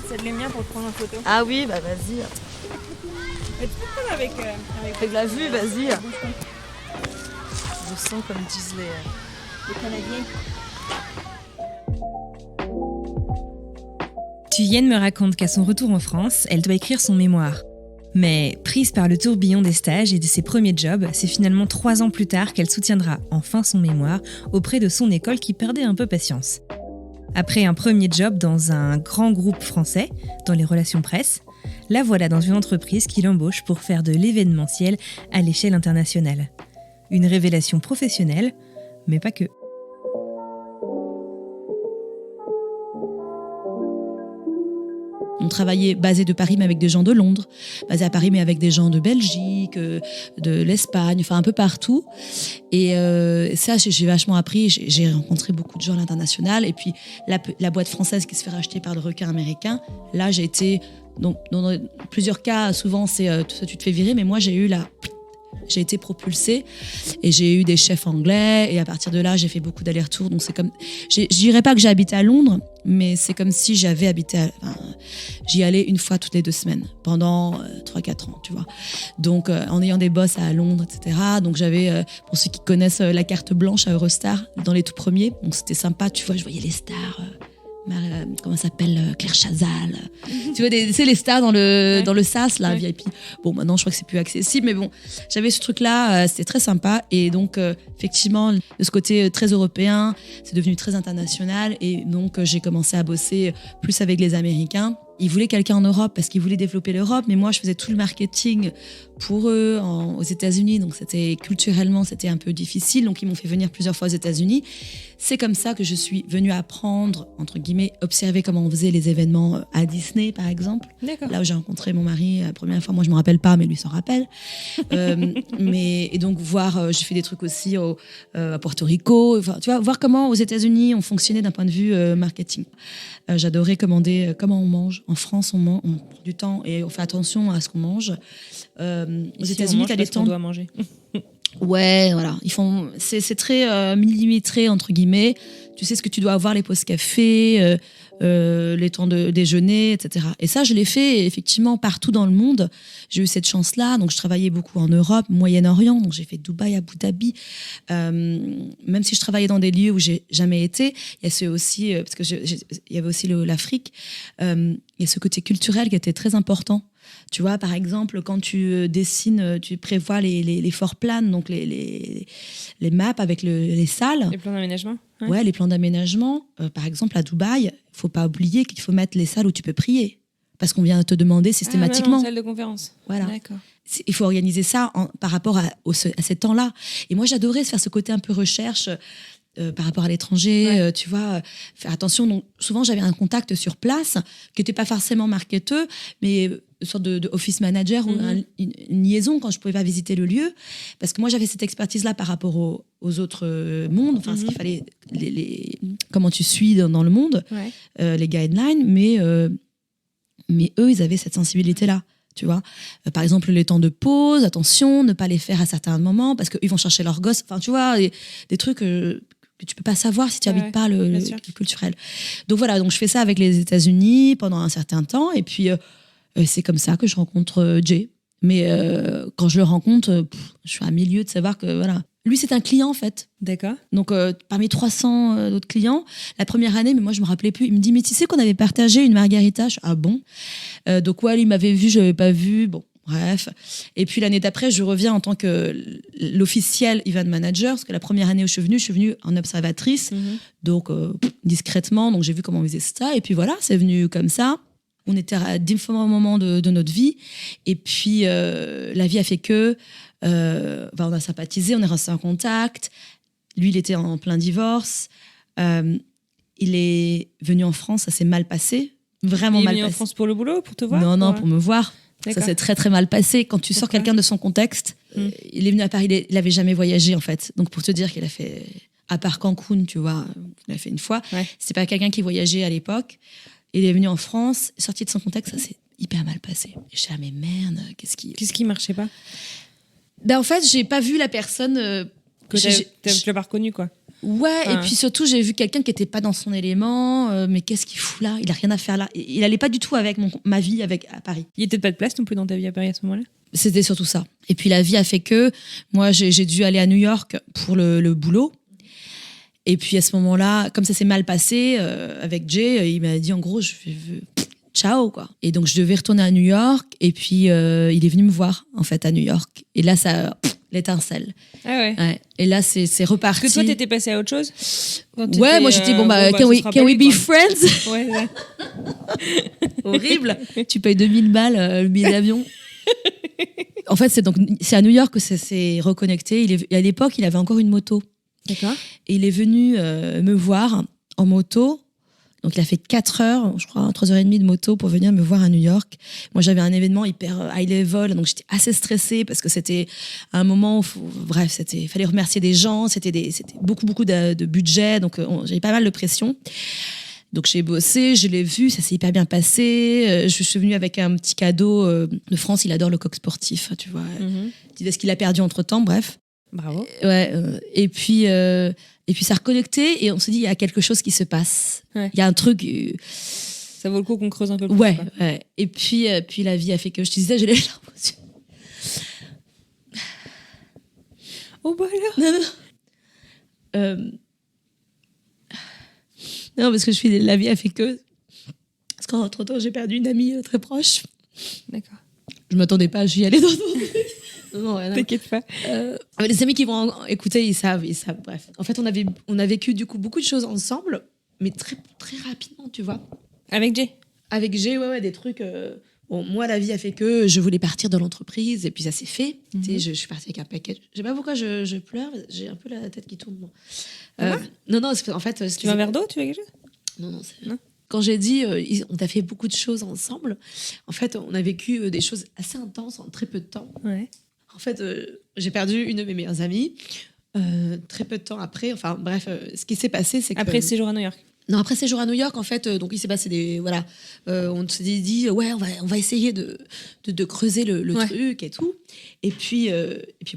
C'est de les miens pour prendre en photo. Ah oui, bah vas-y. Tu peux prendre avec la vue, vas-y. Je sens comme disent les Canadiens. Thuyen me raconte qu'à son retour en France, elle doit écrire son mémoire. Mais prise par le tourbillon des stages et de ses premiers jobs, c'est finalement 3 ans plus tard qu'elle soutiendra enfin son mémoire auprès de son école qui perdait un peu patience. Après un premier job dans un grand groupe français, dans les relations presse, la voilà dans une entreprise qui l'embauche pour faire de l'événementiel à l'échelle internationale. Une révélation professionnelle, mais pas que. On travaillait basé de Paris mais avec des gens de Londres, basé à Paris mais avec des gens de Belgique, de l'Espagne, enfin un peu partout. Et ça, j'ai vachement appris. J'ai rencontré beaucoup de gens à l'international. Et puis la boîte française qui se fait racheter par le requin américain, là j'ai été, dans plusieurs cas, souvent c'est tu te fais virer, mais moi j'ai été propulsée et j'ai eu des chefs anglais et à partir de là j'ai fait beaucoup d'allers-retours, donc c'est comme, je dirais pas que j'ai habité à Londres, mais c'est comme si j'avais habité j'y allais une fois toutes les 2 semaines pendant 3-4 ans, tu vois, donc en ayant des boss à Londres, etc. Donc j'avais, pour ceux qui connaissent la carte blanche à Eurostar dans les tout premiers, donc c'était sympa, tu vois, je voyais les stars, comment ça s'appelle, Claire Chazal. Tu vois, tu sais, les stars dans le SAS, là, VIP. Bon, maintenant, je crois que c'est plus accessible, mais bon, j'avais ce truc-là, c'était très sympa. Et donc, effectivement, de ce côté très européen, c'est devenu très international. Et donc, j'ai commencé à bosser plus avec les Américains. Ils voulaient quelqu'un en Europe parce qu'ils voulaient développer l'Europe, mais moi, je faisais tout le marketing pour eux aux États-Unis. Donc, culturellement, c'était un peu difficile. Donc, ils m'ont fait venir plusieurs fois aux États-Unis. C'est comme ça que je suis venue apprendre, entre guillemets, observer comment on faisait les événements à Disney, par exemple. D'accord. Là où j'ai rencontré mon mari la première fois. Moi, je ne me rappelle pas, mais lui s'en rappelle. Et donc, j'ai fait des trucs aussi à Porto Rico. Enfin, tu vois, voir comment aux États-Unis on fonctionnait d'un point de vue marketing. J'adorais commander comment on mange. En France, on prend du temps et on fait attention à ce qu'on mange. Aux États-Unis, tu as des temps. On doit manger. Ouais, voilà. C'est très millimétré, entre guillemets. Tu sais ce que tu dois avoir, les pauses café, les temps de déjeuner, etc. Et ça, je l'ai fait effectivement partout dans le monde. J'ai eu cette chance-là. Donc, je travaillais beaucoup en Europe, Moyen-Orient. Donc, j'ai fait Dubaï, Abu Dhabi. Même si je travaillais dans des lieux où j'ai jamais été, il y a aussi, parce que il y avait aussi l'Afrique. Il y a ce côté culturel qui était très important. Tu vois, par exemple, quand tu dessines, tu prévois les floor plans, donc les maps avec les salles. Les plans d'aménagement. Ouais, les plans d'aménagement. Par exemple, à Dubaï, il ne faut pas oublier qu'il faut mettre les salles où tu peux prier. Parce qu'on vient te demander systématiquement. Même en salle de conférence. Voilà. D'accord. Il faut organiser ça par rapport à ces temps-là. Et moi, j'adorais faire ce côté un peu recherche par rapport à l'étranger, tu vois, faire attention. Donc, souvent, j'avais un contact sur place qui n'était pas forcément marketeur, mais une sorte de office manager ou une liaison quand je ne pouvais pas visiter le lieu. Parce que moi, j'avais cette expertise-là par rapport aux autres mondes, enfin, ce qu'il fallait, comment tu suis dans le monde, les guidelines, mais eux, ils avaient cette sensibilité-là. Tu vois, par exemple, les temps de pause, attention, ne pas les faire à certains moments parce qu'ils vont chercher leur gosse. Enfin, tu vois, des trucs que tu peux pas savoir si tu habites pas le culturel. Donc voilà, donc je fais ça avec les États-Unis pendant un certain temps et puis c'est comme ça que je rencontre Jay. Mais quand je le rencontre, je suis à milieu de savoir que voilà. Lui, c'est un client en fait. D'accord. Donc parmi 300 autres clients, la première année, mais moi je me rappelais plus. Il me dit mais tu sais qu'on avait partagé une margarita. Je, ah bon. Donc ouais, il m'avait vu, je l'avais pas vu. Bon. Bref. Et puis l'année d'après, je reviens en tant que l'officiel event manager, parce que la première année où je suis venue en observatrice, donc discrètement, donc j'ai vu comment on faisait ça, et puis voilà, c'est venu comme ça. On était à différents moments de notre vie, et puis la vie a fait que on a sympathisé, on est resté en contact. Lui, il était en plein divorce. Il est venu en France, ça s'est mal passé, vraiment mal passé. Il est venu en France pour le boulot, pour te voir? Non, pour me voir. D'accord. Ça s'est très très mal passé. Quand tu sors quelqu'un de son contexte, il est venu à Paris, il n'avait jamais voyagé en fait. Donc pour te dire qu'il a fait, à part Cancun, tu vois, il a fait une fois. C'est pas quelqu'un qui voyageait à l'époque. Il est venu en France, sorti de son contexte, ça s'est hyper mal passé. Et je suis là, mais merde, qu'est-ce qui marchait pas? En fait, j'ai pas vu la personne que tu l'as pas reconnue, quoi. Ouais, et puis surtout, j'ai vu quelqu'un qui était pas dans son élément. Mais qu'est-ce qu'il fout là? Il a rien à faire là. Il allait pas du tout avec ma vie à Paris. Il y était pas de place non plus dans ta vie à Paris à ce moment-là? C'était surtout ça. Et puis la vie a fait que moi, j'ai dû aller à New York pour le boulot. Et puis à ce moment-là, comme ça s'est mal passé avec Jay, il m'a dit en gros, ciao, quoi. Et donc je devais retourner à New York. Et puis il est venu me voir en fait à New York. Et là, ça. L'étincelle. Ah ouais. Et là, c'est reparti. Parce que toi, t'étais passé à autre chose? Ouais, moi j'étais can we be friends? Ouais. Horrible. Tu payes 2000 balles le billet d'avion. En fait, c'est à New York que ça s'est reconnecté. À l'époque, il avait encore une moto. D'accord. Et il est venu me voir en moto. Donc, il a fait 4 heures, je crois, 3h30 de moto pour venir me voir à New York. Moi, j'avais un événement hyper high level, donc j'étais assez stressée parce que c'était un moment où, il fallait remercier des gens, c'était beaucoup de budget, donc j'avais pas mal de pression. Donc, j'ai bossé, je l'ai vu, ça s'est hyper bien passé. Je suis venue avec un petit cadeau de France, il adore le coq sportif, tu vois. Il disait ce qu'il a perdu entre-temps, bref. Bravo. Et puis ça a reconnecté et on s'est dit il y a quelque chose qui se passe. Il y a un truc. Ça vaut le coup qu'on creuse un peu plus. Ouais. Et puis la vie a fait que je te disais, j'ai les larmes aux yeux. Oh bah alors. Non, parce que la vie a fait que. Parce qu'entre-temps, j'ai perdu une amie très proche. D'accord. Je m'attendais pas à y aller dans non, rien. T'inquiète pas. Les amis qui vont écouter, ils savent. Bref. En fait, on a vécu du coup beaucoup de choses ensemble, mais très, très rapidement, tu vois. Avec Jay? Avec Jay, ouais, des trucs. Bon, moi, la vie a fait que je voulais partir de l'entreprise, et puis ça s'est fait. Tu sais, je suis partie avec un package. Je sais pas pourquoi je pleure, j'ai un peu la tête qui tourne. Non, en fait. Tu veux un verre d'eau? Tu veux quelque chose? Non, c'est. Non. Quand j'ai dit, on a fait beaucoup de choses ensemble, en fait, on a vécu des choses assez intenses en très peu de temps. Ouais. En fait, j'ai perdu une de mes meilleures amies très peu de temps après. Enfin, bref, ce qui s'est passé, c'est que... Après ce séjour à New York? Non, après ce séjour à New York, en fait, donc il s'est passé des... Voilà, on s'est dit, ouais, on va essayer de creuser le truc et tout. Et puis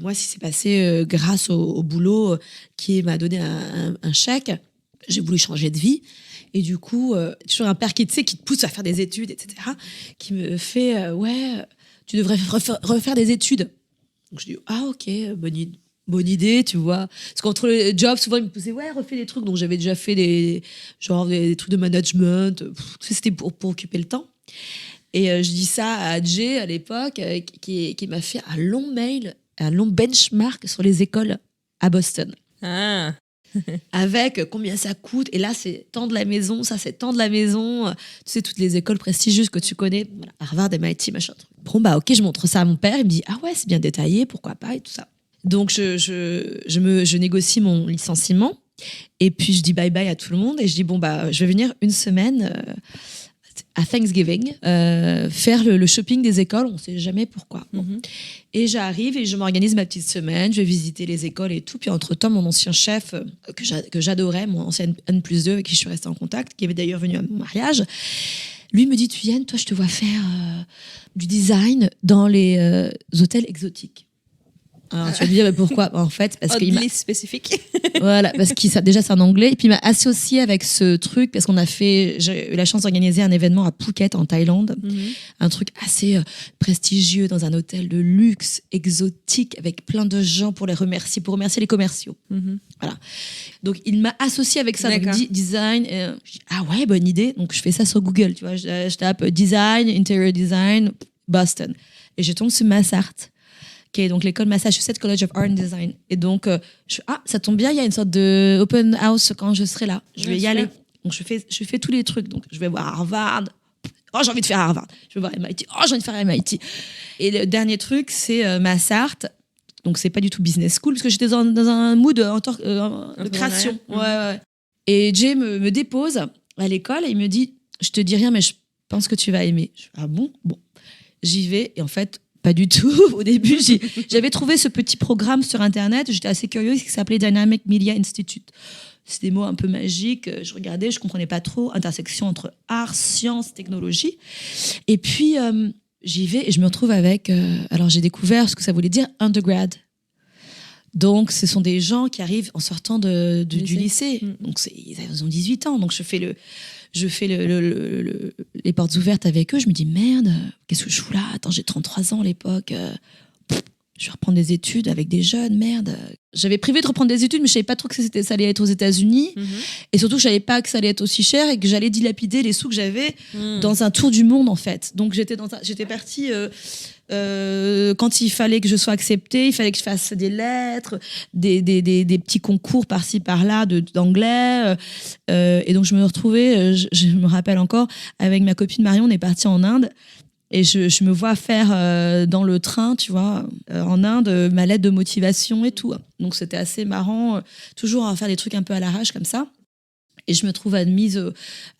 moi, ce qui s'est passé grâce au boulot qui m'a donné un chèque, j'ai voulu changer de vie. Et du coup, toujours un père qui te pousse à faire des études, etc., qui me fait ouais, tu devrais refaire des études. Donc je dis ah ok, bonne idée, tu vois. Parce qu'entre les jobs, souvent ils me poussaient ouais, refais des trucs. Donc j'avais déjà fait des trucs de management. C'était pour occuper le temps. Et je dis ça à Jay à l'époque, qui m'a fait un long mail, un long benchmark sur les écoles à Boston. Ah. Avec combien ça coûte, et là c'est tant de la maison, ça c'est tant de la maison, tu sais, toutes les écoles prestigieuses que tu connais, voilà, Harvard, MIT, machin. Bon bah ok, je montre ça à mon père, il me dit ah ouais, c'est bien détaillé, pourquoi pas, et tout ça. Donc je négocie mon licenciement, et puis je dis bye bye à tout le monde, et je dis bon bah je vais venir une semaine à Thanksgiving faire le shopping des écoles, on sait jamais pourquoi. Bon. Et j'arrive et je m'organise ma petite semaine, je vais visiter les écoles et tout. Puis entre-temps, mon ancien chef, que j'adorais, mon ancien N+2 avec qui je suis restée en contact, qui avait d'ailleurs venu à mon mariage, lui me dit, tu viens, toi je te vois faire du design dans les hôtels exotiques. Alors tu vas me dire mais pourquoi? En fait, parce qu'il m'a spécifique. Voilà, parce qu'il déjà c'est en anglais, et puis il m'a associé avec ce truc parce j'ai eu la chance d'organiser un événement à Phuket en Thaïlande, un truc assez prestigieux dans un hôtel de luxe exotique avec plein de gens pour remercier les commerciaux. Voilà. Donc il m'a associé avec ça, donc design. Je dis, ah ouais, bonne idée. Donc je fais ça sur Google, tu vois, je tape design, interior design, Boston, et je tombe sur Massart, qui est donc l'école Massachusetts College of Art and Design. Et donc, ça tombe bien, il y a une sorte de open house quand je serai là. Je vais y aller. Donc, je fais tous les trucs. Donc, je vais voir Harvard. Oh, j'ai envie de faire Harvard. Je vais voir MIT. Oh, j'ai envie de faire MIT. Et le dernier truc, c'est Massart. Donc, c'est pas du tout business school, parce que j'étais dans un mood de création. Ouais. Et Jay me dépose à l'école et il me dit, je te dis rien, mais je pense que tu vas aimer. Je fais, ah bon? Bon. J'y vais et en fait, pas du tout. Au début, j'avais trouvé ce petit programme sur Internet. J'étais assez curieuse, qui s'appelait Dynamic Media Institute. C'est des mots un peu magiques. Je regardais, je comprenais pas trop. Intersection entre art, science, technologie. Et puis, j'y vais et je me retrouve avec... alors, j'ai découvert ce que ça voulait dire undergrad. Donc, ce sont des gens qui arrivent en sortant du lycée. Donc, ils ont 18 ans. Donc, je fais les portes ouvertes avec eux. Je me dis, merde, qu'est-ce que je fous là? Attends, j'ai 33 ans à l'époque. Je vais reprendre des études avec des jeunes, merde. J'avais prévu de reprendre des études, mais je savais pas trop que ça allait être aux États-Unis. Et surtout, je savais pas que ça allait être aussi cher et que j'allais dilapider les sous que j'avais dans un tour du monde, en fait. Donc, j'étais partie... quand il fallait que je sois acceptée, il fallait que je fasse des lettres, des petits concours par-ci par-là d'anglais, et donc je me retrouvais, je me rappelle encore, avec ma copine Marion, on est parti en Inde, et je me vois faire dans le train, tu vois, en Inde, ma lettre de motivation et tout. Donc c'était assez marrant, toujours à faire des trucs un peu à l'arrache comme ça. Et je me trouve admise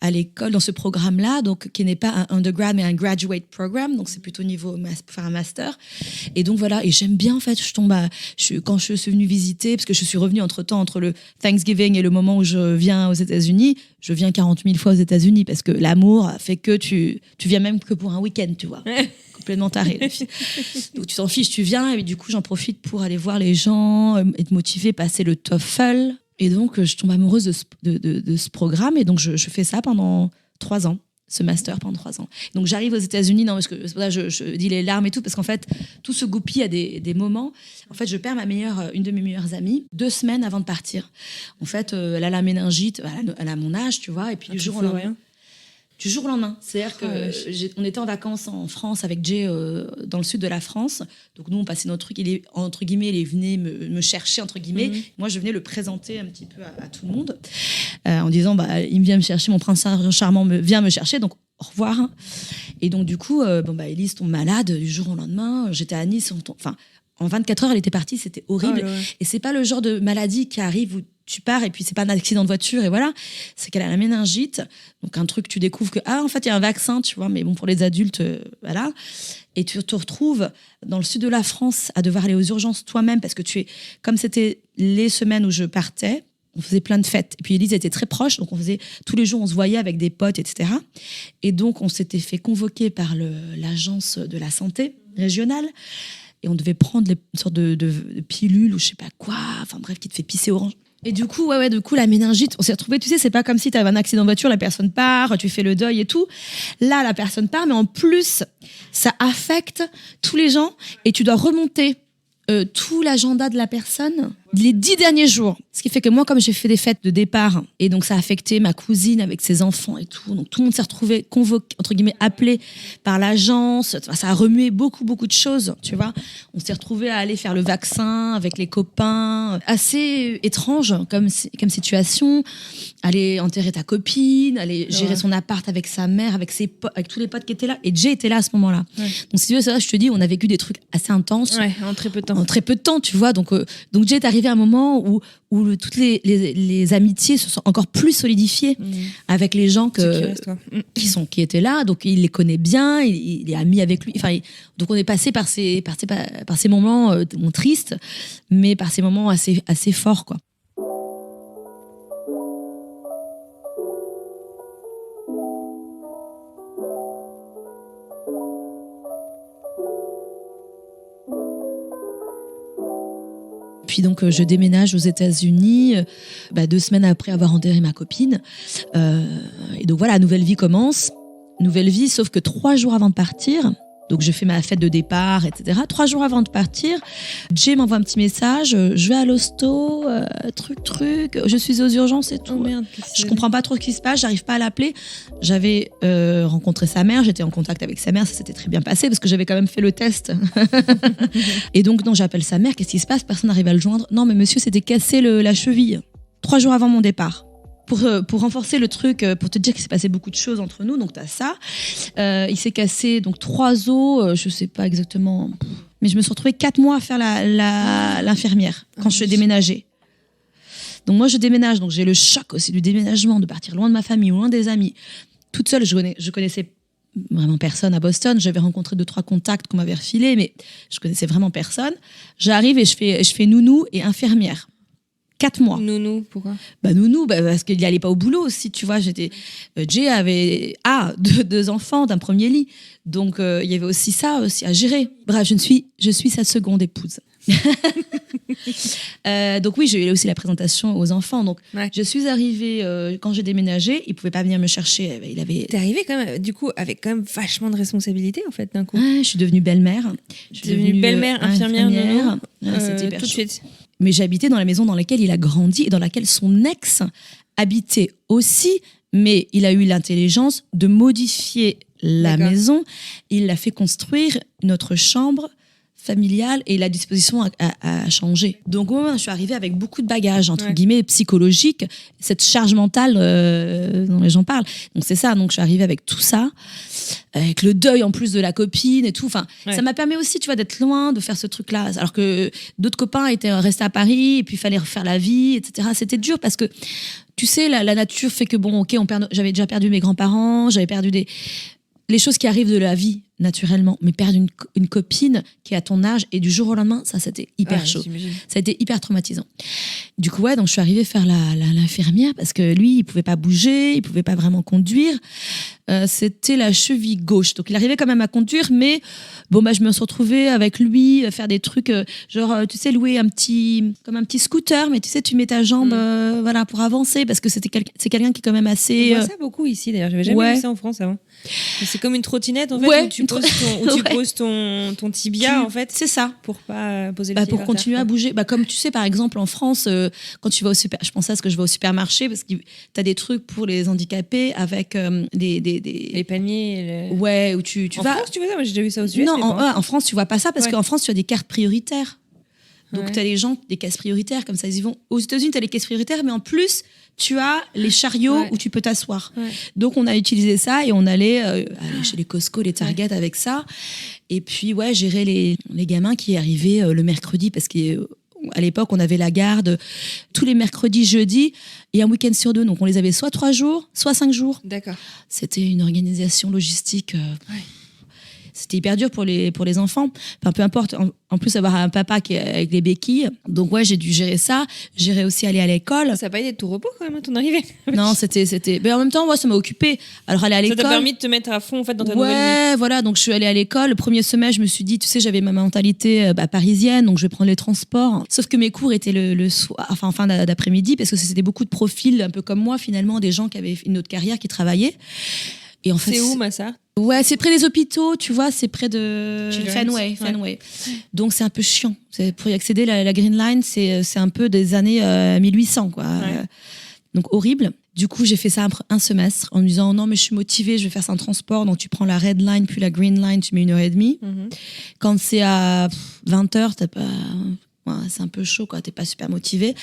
à l'école dans ce programme-là, donc qui n'est pas un undergrad, mais un graduate program. Donc, c'est plutôt niveau pour faire un master. Et donc, voilà. Et j'aime bien, en fait, quand je suis venue visiter, parce que je suis revenue entre-temps, entre le Thanksgiving et le moment où je viens aux États-Unis, je viens 40 000 fois aux États-Unis parce que l'amour fait que tu viens même que pour un week-end, tu vois. Complètement taré. Donc, tu t'en fiches, tu viens. Et du coup, j'en profite pour aller voir les gens, être motivée, passer le TOEFL. Et donc, je tombe amoureuse de ce programme. Et donc, je fais ça pendant 3 ans. ce master pendant 3 ans. Donc j'arrive aux États-Unis, non, parce que c'est pour ça que je dis les larmes et tout, parce qu'en fait, tout se goupille à des moments. En fait, je perds une de mes meilleures amies 2 semaines avant de partir. En fait, elle a la méningite, elle a mon âge, tu vois, et puis du jour au lendemain. Du jour au lendemain. C'est-à-dire qu'on était en vacances en France avec Jay dans le sud de la France. Donc nous, on passait notre truc. Entre guillemets, il venait me chercher, entre guillemets. Moi, je venais le présenter un petit peu à tout le monde en disant, il vient me chercher, mon prince charmant vient me chercher, donc au revoir. Et donc du coup, Élise tombe malade du jour au lendemain. J'étais à Nice, en 24 heures, elle était partie, c'était horrible. Oh, ouais. Et c'est pas le genre de maladie qui arrive où tu pars et puis c'est pas un accident de voiture et voilà. C'est qu'elle a la méningite. Donc un truc, tu découvres que, en fait, il y a un vaccin, tu vois, mais bon, pour les adultes, voilà. Et tu te retrouves dans le sud de la France à devoir aller aux urgences toi-même parce que comme c'était les semaines où je partais, on faisait plein de fêtes. Et puis Élise était très proche, donc tous les jours, on se voyait avec des potes, etc. Et donc, on s'était fait convoquer par l'agence de la santé régionale. Et on devait prendre une sorte de pilule ou je sais pas quoi, enfin bref, qui te fait pisser orange. Et du coup, la méningite, on s'est retrouvés, tu sais, c'est pas comme si tu avais un accident de voiture, la personne part, tu fais le deuil et tout. Là, la personne part, mais en plus, ça affecte tous les gens et tu dois remonter tout l'agenda de la personne les 10 derniers jours. Ce qui fait que moi, comme j'ai fait des fêtes de départ, et donc ça a affecté ma cousine avec ses enfants et tout, donc tout le monde s'est retrouvé convoqué, entre guillemets, appelé par l'agence. Ça a remué beaucoup, beaucoup de choses, tu vois. On s'est retrouvé à aller faire le vaccin avec les copains. Assez étrange comme situation. Aller enterrer ta copine, aller gérer son appart avec sa mère, avec tous les potes qui étaient là. Et Jay était là à ce moment-là. Ouais. Donc si tu veux, c'est vrai, je te dis, on a vécu des trucs assez intenses. Ouais, en très peu de temps. En très peu de temps, tu vois. Donc Jay est arrivé à un moment où toutes les amitiés se sont encore plus solidifiées avec les gens qui étaient là. Donc il les connaît bien, il est ami avec lui. Donc on est passé par ces moments tristes, mais par ces moments assez forts, quoi. Puis donc je déménage aux États-Unis 2 semaines après avoir enterré ma copine. Et donc voilà, nouvelle vie commence. Nouvelle vie, sauf que 3 jours avant de partir, donc je fais ma fête de départ, etc. 3 jours avant de partir, Jay m'envoie un petit message, je vais à l'hosto, truc, je suis aux urgences et tout. Oh merde, je comprends pas trop ce qui se passe, j'arrive pas à l'appeler. J'avais rencontré sa mère, j'étais en contact avec sa mère, ça s'était très bien passé parce que j'avais quand même fait le test. Et donc non, j'appelle sa mère, qu'est-ce qui se passe? Personne n'arrive à le joindre. Non, mais monsieur s'était cassé la cheville 3 jours avant mon départ. Pour renforcer le truc, pour te dire qu'il s'est passé beaucoup de choses entre nous, donc t'as ça. Il s'est cassé donc 3 os, je sais pas exactement, mais je me suis retrouvée 4 mois à faire l'infirmière quand je suis déménagée. Donc moi je déménage, donc j'ai le choc aussi du déménagement, de partir loin de ma famille, loin des amis. Toute seule, je connaissais vraiment personne à Boston. J'avais rencontré 2-3 contacts qu'on m'avait refilés, mais je connaissais vraiment personne. J'arrive et je fais nounou et infirmière. 4 mois. Nounou, pourquoi? Nounou, parce qu'il n'allait pas au boulot aussi, tu vois. Jay avait 2 enfants d'un premier lit. Donc, il y avait aussi ça aussi à gérer. Bref, je suis sa seconde épouse. Donc oui, j'ai eu aussi la présentation aux enfants. Donc, je suis arrivée, quand j'ai déménagé, il ne pouvait pas venir me chercher. T'es arrivée quand même, du coup, avec quand même vachement de responsabilités, en fait, d'un coup. Je suis devenue belle-mère. Je suis devenue belle-mère, infirmière. C'était hyper tout de suite. Mais j'habitais dans la maison dans laquelle il a grandi et dans laquelle son ex habitait aussi, mais il a eu l'intelligence de modifier la maison. Il a fait construire notre chambre familiale et la disposition a changé. Donc moi, je suis arrivée avec beaucoup de bagages, entre guillemets, psychologiques, cette charge mentale dont les gens parlent. Donc c'est ça, donc je suis arrivée avec tout ça, avec le deuil en plus de la copine et tout. Enfin, ça m'a permis aussi, tu vois, d'être loin, de faire ce truc-là. Alors que d'autres copains étaient restés à Paris et puis il fallait refaire la vie, etc. C'était dur parce que, tu sais, la nature fait que, j'avais déjà perdu mes grands-parents, j'avais perdu les choses qui arrivent de la vie naturellement, mais perdre une copine qui est à ton âge et du jour au lendemain, ça c'était hyper chaud. J'imagine. Ça a été hyper traumatisant. Du coup, donc je suis arrivée faire l'infirmière parce que lui, il pouvait pas bouger, il pouvait pas vraiment conduire. c'était la cheville gauche. Donc il arrivait quand même à conduire, mais bon, je me suis retrouvée avec lui, faire des trucs, genre, tu sais, louer comme un petit scooter, mais tu sais, tu mets ta jambe voilà, pour avancer, parce que c'est quelqu'un qui est quand même assez... On voit ça beaucoup ici, d'ailleurs. J'avais jamais vu ça en France avant. C'est comme une trottinette, en fait, où tu poses ton tibia, en fait. C'est ça. Pour pas poser le pied pour continuer à bouger. Comme tu sais, par exemple, en France, quand tu vas au je pense à ce que je vais au supermarché, parce que tu as des trucs pour les handicapés avec les paniers. Ouais, où tu vas... En France, tu vois ça? Moi, j'ai déjà vu ça aux US. Non, en France, tu vois pas ça, parce qu'en France, tu as des cartes prioritaires. Donc, tu as les gens, des caisses prioritaires, comme ça, ils y vont. Aux États-Unis, tu as les caisses prioritaires, mais en plus, tu as les chariots où tu peux t'asseoir. Ouais. Donc, on a utilisé ça et on allait chez les Costco, les Target avec ça. Et puis, gérer les gamins qui arrivaient le mercredi, parce qu'à l'époque, on avait la garde tous les mercredis, jeudis, et un week-end sur 2. Donc, on les avait soit 3 jours, soit 5 jours. D'accord. C'était une organisation logistique... C'était hyper dur pour les enfants. Enfin, peu importe. En plus, avoir un papa qui est avec les béquilles. Donc, j'ai dû gérer ça. Gérer aussi aller à l'école. Ça n'a pas été de tout repos quand même à ton arrivée. Non, c'était. Mais en même temps, ça m'a occupée. Alors, aller à l'école. Ça t'a permis de te mettre à fond en fait dans ta nouvelle vie. Ouais, voilà. Donc, je suis allée à l'école. Le premier semestre, je me suis dit, tu sais, j'avais ma mentalité parisienne. Donc, je vais prendre les transports. Sauf que mes cours étaient le soir, en fin d'après-midi, parce que c'était beaucoup de profils un peu comme moi, finalement, des gens qui avaient une autre carrière, qui travaillaient. Et en fait, c'est où, Massa? Ouais, c'est près des hôpitaux, tu vois, c'est près de Fenway. Donc c'est un peu chiant. Pour y accéder, la Green Line, c'est un peu des années 1800, quoi. Ouais. Donc horrible. Du coup, j'ai fait ça un semestre en me disant non, mais je suis motivée, je vais faire ça en transport. Donc tu prends la Red Line puis la Green Line, tu mets 1h30. Quand c'est à 20h, t'as pas... Ouais, c'est un peu chaud, quoi. T'es pas super motivé.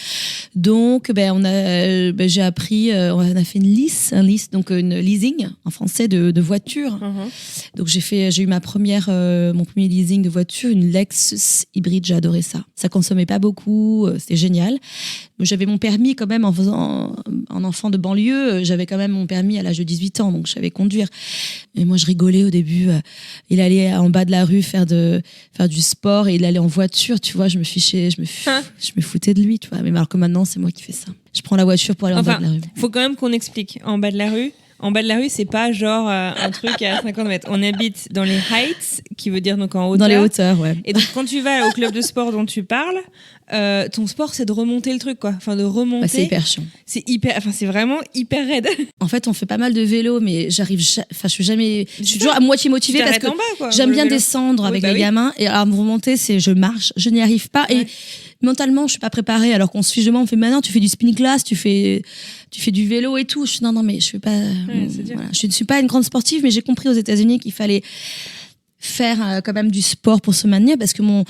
Donc, j'ai appris, on a fait une lease, donc une leasing en français de voiture. Donc j'ai eu mon premier leasing de voiture, une Lexus hybride. J'ai adoré ça. Ça consommait pas beaucoup, c'était génial. J'avais mon permis quand même en enfant de banlieue. J'avais quand même mon permis à l'âge de 18 ans, donc je savais conduire. Et moi, je rigolais au début. Il allait en bas de la rue faire du sport et il allait en voiture, tu vois. Je me foutais de lui, tu vois. Mais alors que maintenant, c'est moi qui fais ça. Je prends la voiture pour aller en bas de la rue. Faut quand même qu'on explique. En bas de la rue, c'est pas genre un truc à 50 mètres. On habite dans les heights, qui veut dire donc en hauteur. Dans les hauteurs, ouais. Et donc, quand tu vas au club de sport dont tu parles, ton sport, c'est de remonter le truc, quoi. Enfin, de remonter. C'est hyper chiant. C'est vraiment hyper raide. En fait, on fait pas mal de vélo, mais je suis toujours à moitié motivée parce que en bas, quoi, j'aime bien descendre avec les gamins. Et alors, remonter, je marche, je n'y arrive pas. Ouais. Et mentalement, je suis pas préparée. Alors qu'on suit, on fait maintenant, tu fais du spin class, tu fais du vélo et tout. Je suis non, mais je fais pas. Voilà. Je ne suis pas une grande sportive, mais j'ai compris aux États-Unis qu'il fallait faire quand même du sport pour se maintenir, parce que mon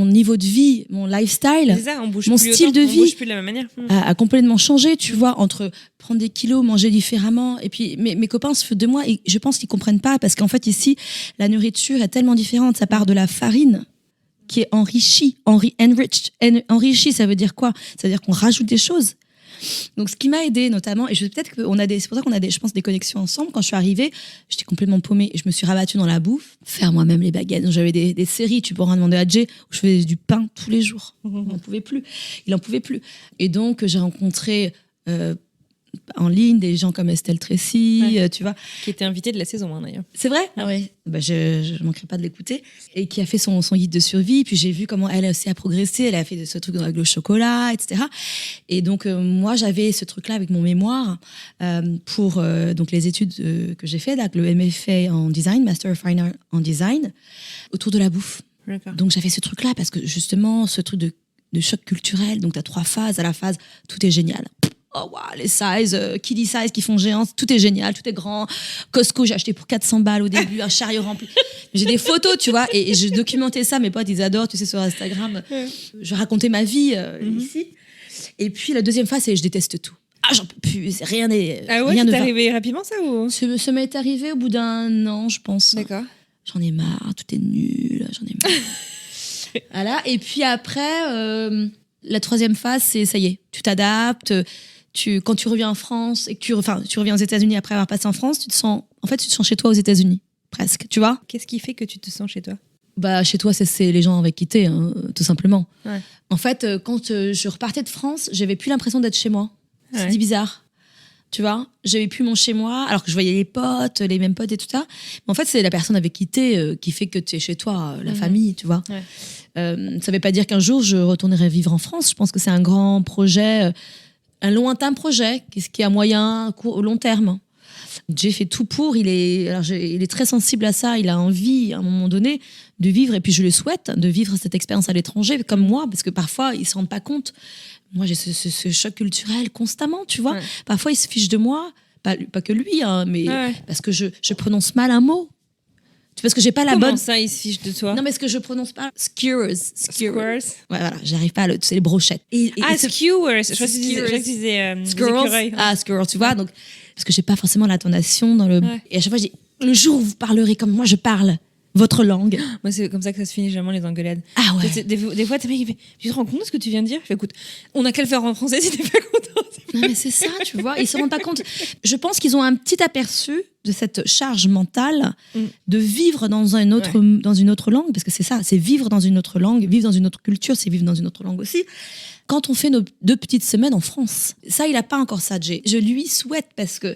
niveau de vie, mon lifestyle, mon style de vie bouge plus de la même manière. A complètement changé, tu vois, entre prendre des kilos, manger différemment. Et puis mes copains se foutent de moi et je pense qu'ils comprennent pas, parce qu'en fait ici la nourriture est tellement différente. Ça part de la farine qui est enrichie. Enrichie, ça veut dire quoi? Ça veut dire qu'on rajoute des choses. Donc, ce qui m'a aidé notamment, et c'est pour ça qu'on a je pense, des connexions ensemble. Quand je suis arrivée, j'étais complètement paumée et je me suis rabattue dans la bouffe, faire moi-même les baguettes. Donc, j'avais des séries, tu pourras demander à Jay, où je faisais du pain tous les jours. Il n'en pouvait plus. Et donc, j'ai rencontré en ligne des gens comme Estelle Tracy, tu vois. Qui était invitée de la saison 1 d'ailleurs. C'est vrai? Ah ouais. Je ne manquerai pas de l'écouter. Et qui a fait son guide de survie. Puis j'ai vu comment elle aussi a progressé. Elle a fait ce truc avec le chocolat, etc. Et donc, moi, j'avais ce truc-là avec mon mémoire pour donc les études que j'ai fait, le MFA en design, Master of Fine Art en design, autour de la bouffe. D'accord. Donc, j'avais ce truc-là parce que justement, ce truc de choc culturel. Donc, tu as 3 phases. À la phase, tout est génial. Oh, wow, les sizes, kiddie size qui font géant, tout est génial, tout est grand. Costco, j'ai acheté pour 400 balles au début, un chariot rempli. J'ai des photos, tu vois, et je documentais ça. Mes potes, ils adorent, tu sais, sur Instagram. Je racontais ma vie ici. Et puis, la deuxième phase, c'est je déteste tout. Ah, j'en peux plus, rien n'est. Ah ouais, c'est arrivé rapidement, ça, ou? Ça m'est arrivé au bout d'un an, je pense. D'accord. J'en ai marre, tout est nul, j'en ai marre. Voilà. Et puis après, la troisième phase, c'est ça y est, tu t'adaptes. Quand tu reviens en France et que tu reviens aux États-Unis après avoir passé en France, tu te sens chez toi aux États-Unis, presque, tu vois. Qu'est-ce qui fait que tu te sens chez toi? Chez toi, c'est les gens avec qui t'es, tout simplement. Ouais. En fait, quand je repartais de France, j'avais plus l'impression d'être chez moi. C'est bizarre. Tu vois, j'avais plus mon chez moi, alors que je voyais les mêmes potes et tout ça. Mais en fait, c'est la personne avec qui t'es qui fait que t'es chez toi, la famille, tu vois. Ouais. Ça veut pas dire qu'un jour je retournerai vivre en France. Je pense que c'est un grand projet, un lointain projet, qui est à moyen, court, long terme. J'ai fait tout pour. Il est très sensible à ça. Il a envie, à un moment donné, de vivre, et puis je le souhaite, de vivre cette expérience à l'étranger, comme moi, parce que parfois, ils se rendent pas compte. Moi, j'ai ce choc culturel constamment, tu vois. Ouais. Parfois, il se fiche de moi. Pas que lui, hein, mais Ouais. parce que je prononce mal un mot. Parce que j'ai pas la Comment bonne... ça, il se fiche de toi? Non, mais est-ce que je prononce pas skewers. Squares. Ouais, voilà, j'arrive pas à c'est les brochettes. Skewers. Je crois que tu disais des écureuils. Squirrel, tu vois. Donc, parce que j'ai pas forcément l'intonation dans le. Ouais. Et à chaque fois, je dis, le jour où vous parlerez comme moi, je parle votre langue. Moi, c'est comme ça que ça se finit généralement, les engueulades. Ah ouais. Des fois, t'es mec, il fait, tu te rends compte de ce que tu viens de dire? Je fais, écoute, on a qu'à le faire en français si t'es pas content. Non, mais c'est ça, tu vois. Ils se rendent pas compte. Je pense qu'ils ont un petit aperçu de cette charge mentale de vivre dans une autre langue, parce que c'est ça, c'est vivre dans une autre langue, vivre dans une autre culture, c'est vivre dans une autre langue aussi. Quand on fait nos 2 petites semaines en France, ça, il a pas encore ça, Jay. Je lui souhaite, parce que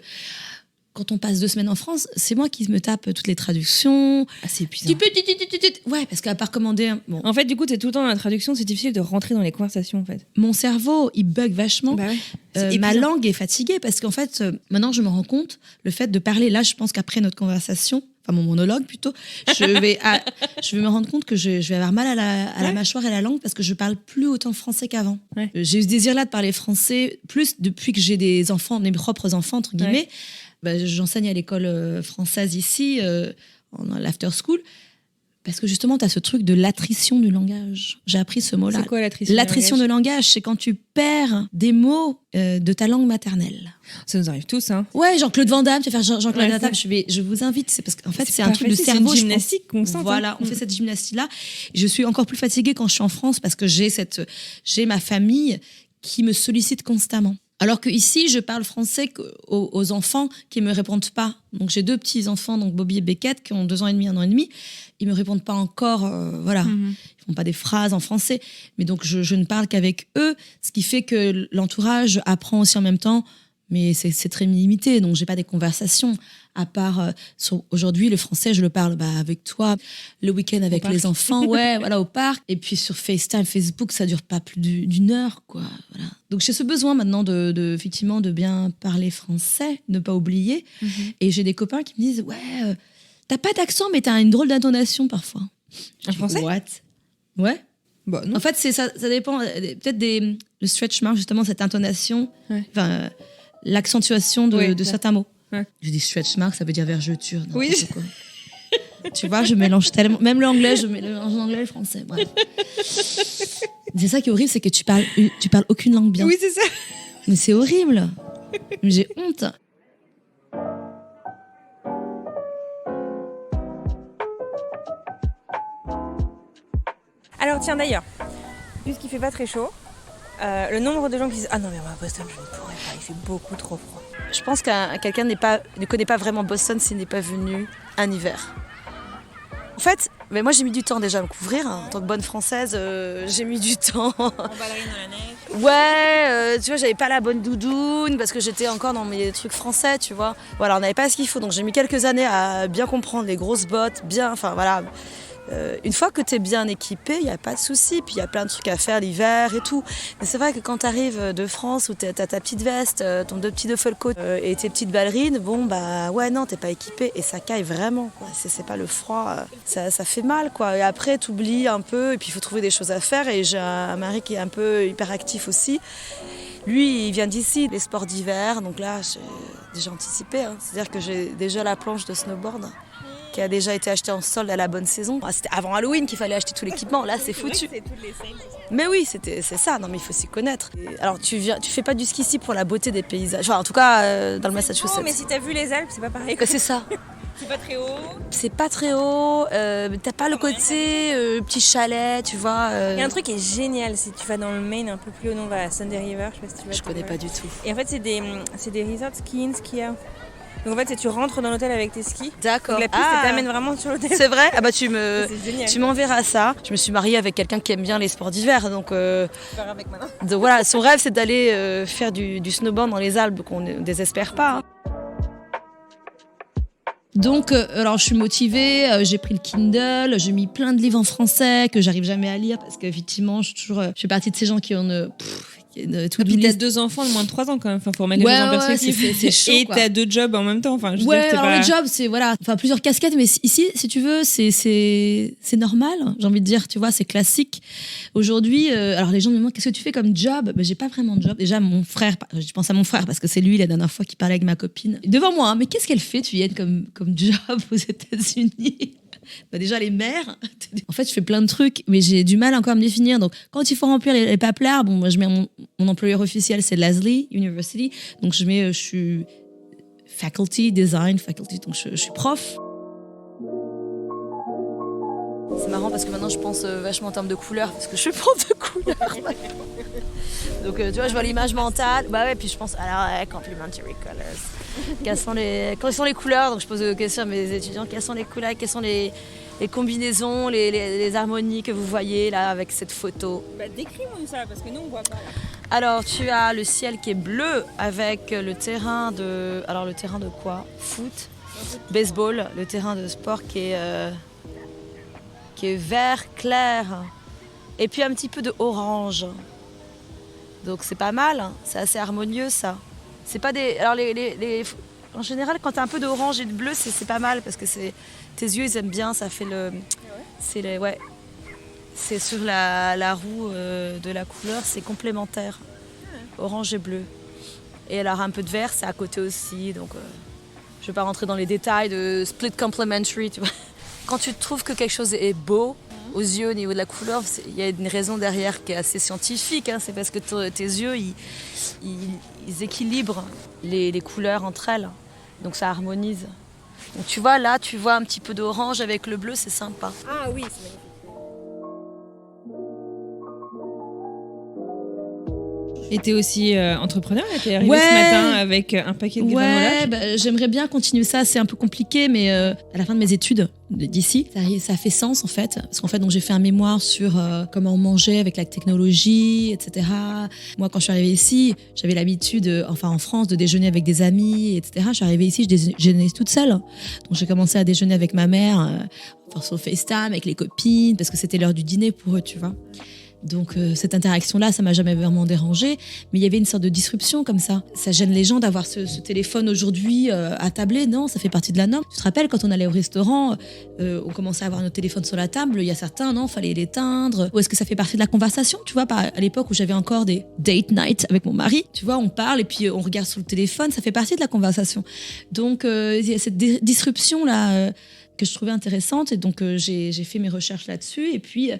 quand on passe 2 semaines en France, c'est moi qui me tape toutes les traductions. Ah, c'est épuisant. Ouais, parce qu'à part commander... Bon, En fait, du coup, t'es tout le temps dans la traduction, c'est difficile de rentrer dans les conversations, en fait. mon cerveau, il bug vachement. Bah ouais. C'est Ma épuisant. langue est fatiguée, parce qu'en fait, maintenant, je me rends compte, le fait de parler, là, je pense qu'après notre conversation, enfin mon monologue plutôt, je vais me rendre compte que je vais avoir mal à la mâchoire et à la langue, parce que je parle plus autant français qu'avant. Ouais. J'ai eu ce désir-là de parler français, plus depuis que j'ai des enfants, mes propres enfants, entre guillemets. Ouais. Bah, j'enseigne à l'école française ici, en l'after school, parce que justement, tu as ce truc de l'attrition du langage. J'ai appris ce mot-là. C'est quoi l'attrition? L'attrition de langage, c'est quand tu perds des mots de ta langue maternelle. Ça nous arrive tous, hein. Ouais, Jean-Claude Van Damme, tu vas faire Jean-Claude Ouais, Van Damme, ça. je vous invite, c'est parce qu'en fait, c'est un pas truc de facile, cerveau. c'est une je pense. gymnastique constante, Voilà, hein. on fait cette gymnastie-là. Je suis encore plus fatiguée quand je suis en France, parce que j'ai ma famille qui me sollicite constamment. Alors que ici, je parle français aux enfants qui me répondent pas. Donc j'ai 2 petits enfants, donc Bobby et Beckett, qui ont 2 ans et demi, 1 an et demi. Ils me répondent pas encore, voilà. Ils font pas des phrases en français. Mais donc je ne parle qu'avec eux, ce qui fait que l'entourage apprend aussi en même temps. Mais c'est très limité, donc j'ai pas des conversations. À part aujourd'hui, le français, je le parle avec toi, le week-end avec les enfants, ouais, voilà, au parc. Et puis sur FaceTime, Facebook, ça dure pas plus d'une heure, quoi. Voilà. Donc j'ai ce besoin maintenant effectivement, de bien parler français, ne pas oublier. Et j'ai des copains qui me disent, ouais, t'as pas d'accent, mais t'as une drôle d'intonation parfois. En français? What? Ouais. Bah, non. En fait, ça dépend peut-être le stretch mark, justement, cette intonation, Ouais. enfin, l'accentuation de Ouais. certains mots. Ouais. Je dis stretch mark, ça veut dire vergeture. Oui. n'importe quoi. Tu vois, je mélange tellement. Même l'anglais, je mélange l'anglais et le français. Bref. C'est ça qui est horrible, c'est que tu parles aucune langue bien. Oui, c'est ça. Mais c'est horrible. J'ai honte. Alors, tiens, d'ailleurs, puisqu'il fait pas très chaud, le nombre de gens qui disent ah non, mais moi, à Boston, je ne pourrais pas, il fait beaucoup trop froid. Je pense qu'un quelqu'un ne connaît pas vraiment Boston s'il n'est pas venu un hiver. En fait, mais moi j'ai mis du temps déjà à me couvrir. En tant que bonne française, j'ai mis du temps. En ballerine dans la neige. Ouais, tu vois, j'avais pas la bonne doudoune parce que j'étais encore dans mes trucs français, tu vois. Voilà, on n'avait pas ce qu'il faut, donc j'ai mis quelques années à bien comprendre les grosses bottes, bien, enfin voilà. Une fois que t'es bien équipé, il n'y a pas de souci. Puis il y a plein de trucs à faire l'hiver et tout. Mais c'est vrai que quand t'arrives de France où t'as ta petite veste, ton 2 petits duffel-coat et tes petites ballerines, bon bah ouais non, t'es pas équipé et ça caille vraiment, quoi. C'est pas le froid, ça fait mal, quoi. Et après t'oublies un peu et puis il faut trouver des choses à faire. Et j'ai un mari qui est un peu hyperactif aussi. Lui, il vient d'ici, les sports d'hiver. Donc là, j'ai déjà anticipé. C'est-à-dire que j'ai déjà la planche de snowboard qui a déjà été acheté en solde à la bonne saison. C'était avant Halloween qu'il fallait acheter tout l'équipement. Là, c'est foutu. Mais oui, c'est ça. Non, mais il faut s'y connaître. Alors, tu fais pas du ski ici pour la beauté des paysages. Enfin, en tout cas, dans le Massachusetts. Non, mais si t'as vu les Alpes, c'est pas pareil. C'est ça. C'est pas très haut. C'est pas très haut. T'as pas le côté petit chalet, tu vois. Il y a un truc qui est génial, si tu vas dans le Maine un peu plus au nord, à Sunday River, je sais pas si tu vas. Je connais pas du tout. Et en fait, c'est des resorts ski-in, ski-out. Donc en fait, tu rentres dans l'hôtel avec tes skis. D'accord. Donc la piste t'amène vraiment sur l'hôtel. C'est vrai? Ah bah C'est génial. tu m'enverras ça. Je me suis mariée avec quelqu'un qui aime bien les sports d'hiver, donc Avec maintenant. voilà, son rêve c'est d'aller faire du snowboard dans les Alpes, qu'on ne désespère pas. Hein. Donc, alors je suis motivée, j'ai pris le Kindle, j'ai mis plein de livres en français que j'arrive jamais à lire parce qu'effectivement, je fais partie de ces gens qui ont Et puis t'as 2 enfants de moins de 3 ans quand même, faut remettre les choses en perspective. C'est chaud. Et quoi. t'as 2 jobs en même temps. Enfin, je veux Ouais, dire, c'est alors pas... le job, c'est plusieurs casquettes, mais ici, si tu veux, c'est normal. J'ai envie de dire, tu vois, c'est classique. Aujourd'hui, alors les gens me demandent qu'est-ce que tu fais comme job. Ben, j'ai pas vraiment de job. Déjà, mon frère, je pense à mon frère parce que c'est lui la dernière fois qui parlait avec ma copine devant moi. Hein, mais qu'est-ce qu'elle fait, Thuyen, comme job aux États-Unis? Bah déjà les mères. En fait, je fais plein de trucs, mais j'ai du mal encore à me définir. Donc, quand il faut remplir les papiers, bon, moi, je mets mon employeur officiel, c'est Lesley University. Donc, je suis design faculty, donc je suis prof. C'est marrant parce que maintenant, je pense vachement en termes de couleurs, parce que je suis prof de couleurs. Donc, tu vois, je vois l'image mentale. Bah ouais, puis je pense, alors, complementary colors. Quelles sont les couleurs? Donc, je pose des questions à mes étudiants. Quelles sont les couleurs? Quelles sont les combinaisons, les harmonies que vous voyez là avec cette photo? Bah, décris-moi ça, parce que nous, on voit pas là. Alors, tu as le ciel qui est bleu avec le terrain de... Alors, le terrain de quoi? Foot, baseball, le terrain de sport qui est vert clair. Et puis un petit peu de orange. Donc c'est pas mal, hein. C'est assez harmonieux ça. C'est pas des... Alors en général, quand t'as un peu d'orange et de bleu, c'est pas mal parce que tes yeux ils aiment bien, ça fait le... C'est sur la roue de la couleur, c'est complémentaire. Orange et bleu. Et alors un peu de vert, c'est à côté aussi. Donc je vais pas rentrer dans les détails de split complementary, tu vois. Quand tu trouves que quelque chose est beau, aux yeux, au niveau de la couleur, il y a une raison derrière qui est assez scientifique. Hein. C'est parce que tes yeux, ils équilibrent les couleurs entre elles. Donc ça harmonise. Donc tu vois, là, tu vois un petit peu d'orange avec le bleu, c'est sympa. Ah oui, c'est magnifique. Et t'es aussi entrepreneur, là, t'es arrivée ce matin avec un paquet de granulats. Ouais, j'aimerais bien continuer ça, c'est un peu compliqué, mais à la fin de mes études d'ici, ça fait sens en fait. Parce qu'en fait, donc, j'ai fait un mémoire sur comment on mangeait avec la technologie, etc. Moi, quand je suis arrivée ici, j'avais l'habitude, en France, de déjeuner avec des amis, etc. Je suis arrivée ici, je déjeunais toute seule. Donc j'ai commencé à déjeuner avec ma mère, sur FaceTime, avec les copines, parce que c'était l'heure du dîner pour eux, tu vois. Donc cette interaction-là, ça m'a jamais vraiment dérangée, mais il y avait une sorte de disruption comme ça. Ça gêne les gens d'avoir ce téléphone aujourd'hui à tabler, non, ça fait partie de la norme. Tu te rappelles quand on allait au restaurant, on commençait à avoir nos téléphones sur la table, il y a certains, non, fallait l'éteindre. Ou est-ce que ça fait partie de la conversation, tu vois, à l'époque où j'avais encore des date night avec mon mari, tu vois, on parle et puis on regarde sur le téléphone, ça fait partie de la conversation. Donc il y a cette disruption-là que je trouvais intéressante, et donc j'ai fait mes recherches là-dessus, et puis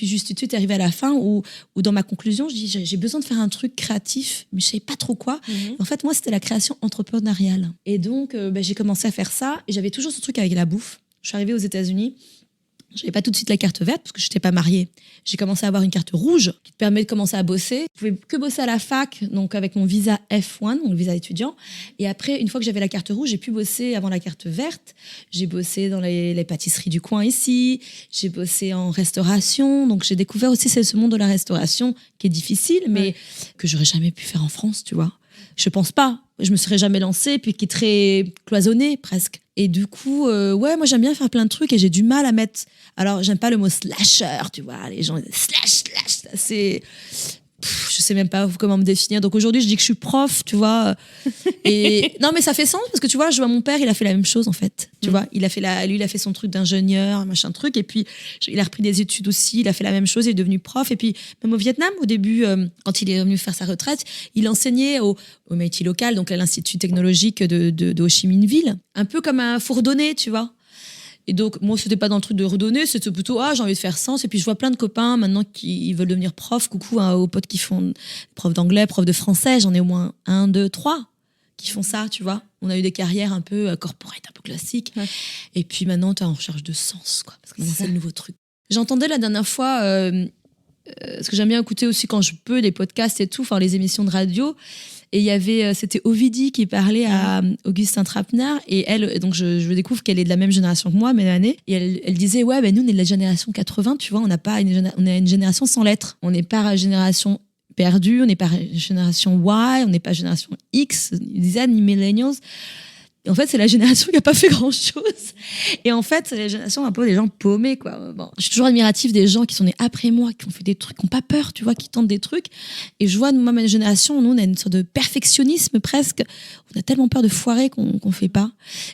juste tout de suite arrivé à la fin où dans ma conclusion je dis j'ai besoin de faire un truc créatif, mais je savais pas trop quoi. En fait, moi, c'était la création entrepreneuriale, et donc j'ai commencé à faire ça, et j'avais toujours ce truc avec la bouffe. Je suis arrivée aux États-Unis, j'avais pas tout de suite la carte verte parce que je n'étais pas mariée. J'ai commencé à avoir une carte rouge qui te permet de commencer à bosser. Je pouvais que bosser à la fac, donc avec mon visa F1, donc le visa étudiant. Et après, une fois que j'avais la carte rouge, j'ai pu bosser avant la carte verte. J'ai bossé dans les pâtisseries du coin ici. J'ai bossé en restauration. Donc j'ai découvert aussi ce monde de la restauration qui est difficile, mais que j'aurais jamais pu faire en France, tu vois. Je pense pas. Je me serais jamais lancée, puis qui est très cloisonné presque. Et du coup, moi j'aime bien faire plein de trucs et j'ai du mal à mettre... Alors, j'aime pas le mot slasher, tu vois. Les gens, slash, c'est... Je sais même pas comment me définir. Donc aujourd'hui, je dis que je suis prof, tu vois. Et non, mais ça fait sens parce que tu vois, je vois mon père, il a fait la même chose en fait. Tu vois, lui, il a fait son truc d'ingénieur, machin truc. Et puis, il a repris des études aussi. Il a fait la même chose. Il est devenu prof. Et puis, même au Vietnam, au début, quand il est venu faire sa retraite, il enseignait au MIT local, donc à l'Institut technologique de Ho Chi Minh Ville, un peu comme un fourdonné, tu vois. Et donc, moi, c'était pas dans le truc de redonner, c'était plutôt, j'ai envie de faire sens. Et puis, je vois plein de copains maintenant qui veulent devenir profs. Coucou aux potes qui font prof d'anglais, prof de français. J'en ai au moins 1, 2, 3 qui font ça, tu vois. On a eu des carrières un peu corporate, un peu classiques. Ouais. Et puis maintenant, tu es en recherche de sens, quoi. Parce que maintenant, c'est le nouveau truc. J'entendais la dernière fois, ce que j'aime bien écouter aussi quand je peux, les podcasts et tout, enfin, les émissions de radio. Et il y avait, c'était Ovidie qui parlait à Augustin Trapenard. Et elle, donc je découvre qu'elle est de la même génération que moi, même année. Et elle disait, ouais, ben nous, on est de la génération 80, tu vois, on est une génération sans lettres. On n'est pas génération perdue, on n'est pas génération Y, on n'est pas génération X, ils disaient ni millennials. En fait, c'est la génération qui n'a pas fait grand-chose. Et en fait, c'est la génération un peu des gens paumés, quoi. Bon, je suis toujours admirative des gens qui sont nés après moi, qui ont fait des trucs, qui n'ont pas peur, tu vois, qui tentent des trucs. Et je vois, moi, ma génération, nous, on a une sorte de perfectionnisme presque. On a tellement peur de foirer qu'on ne fait pas.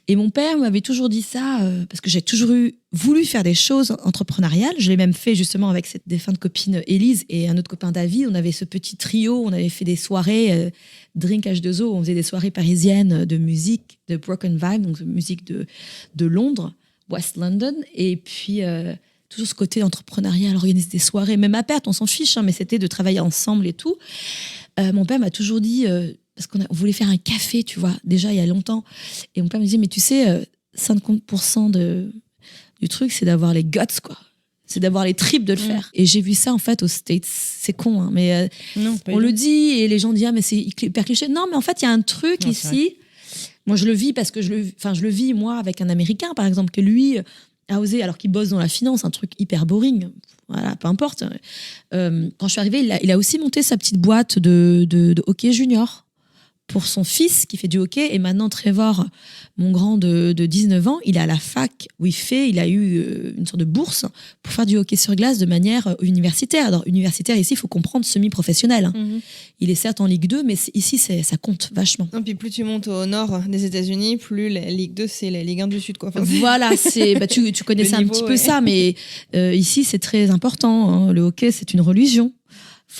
Et mon père m'avait toujours dit ça, parce que j'ai toujours voulu faire des choses entrepreneuriales. Je l'ai même fait justement avec cette défunte copine Élise et un autre copain David. On avait ce petit trio, on avait fait des soirées Drink H2O, on faisait des soirées parisiennes de musique, de Broken Vibe, donc de musique de Londres, West London. Et puis, toujours ce côté entrepreneurial, organiser des soirées, même à perte, on s'en fiche, hein, mais c'était de travailler ensemble et tout. Mon père m'a toujours dit, parce qu'on voulait faire un café, tu vois, déjà il y a longtemps. Et mon père me disait, mais tu sais, 50% du truc, c'est d'avoir les guts, quoi. C'est d'avoir les tripes de le faire. Et j'ai vu ça, en fait, aux States. C'est con, hein, mais non, on le dit et les gens disent, ah, mais c'est hyper cliché. Non, mais en fait, il y a un truc ici. Moi, je le vis parce que je le vis, moi, avec un Américain, par exemple, que lui a osé, alors qu'il bosse dans la finance, un truc hyper boring. Voilà, peu importe. Quand je suis arrivée, il a aussi monté sa petite boîte de hockey junior pour son fils qui fait du hockey. Et maintenant, Trevor, mon grand de 19 ans, il est à la fac où il a eu une sorte de bourse pour faire du hockey sur glace de manière universitaire. Alors, universitaire, ici, il faut comprendre semi-professionnel. Hein. Mm-hmm. Il est certes en Ligue 2, mais ici, ça compte vachement. Non, puis plus tu montes au nord des États-Unis, plus la Ligue 2, c'est la Ligue 1 du Sud, quoi. Enfin, voilà, tu connaissais un petit peu ça, mais ici, c'est très important. Hein. Le hockey, c'est une religion.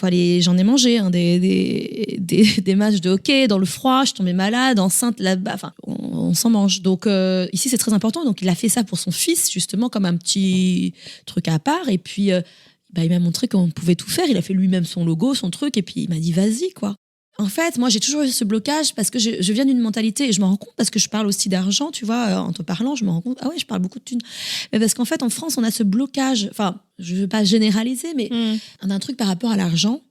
J'en ai mangé hein, des matchs de hockey dans le froid, je tombais malade, enceinte là-bas, enfin on s'en mange. Donc ici c'est très important, donc il a fait ça pour son fils justement comme un petit truc à part et puis il m'a montré qu'on pouvait tout faire, il a fait lui-même son logo, son truc et puis il m'a dit vas-y quoi. En fait, moi, j'ai toujours eu ce blocage parce que je viens d'une mentalité, et je me rends compte parce que je parle aussi d'argent, tu vois, en te parlant, je me rends compte, ah ouais, je parle beaucoup de thunes. Mais parce qu'en fait, en France, on a ce blocage, enfin, je ne veux pas généraliser, mais on a un truc par rapport à l'argent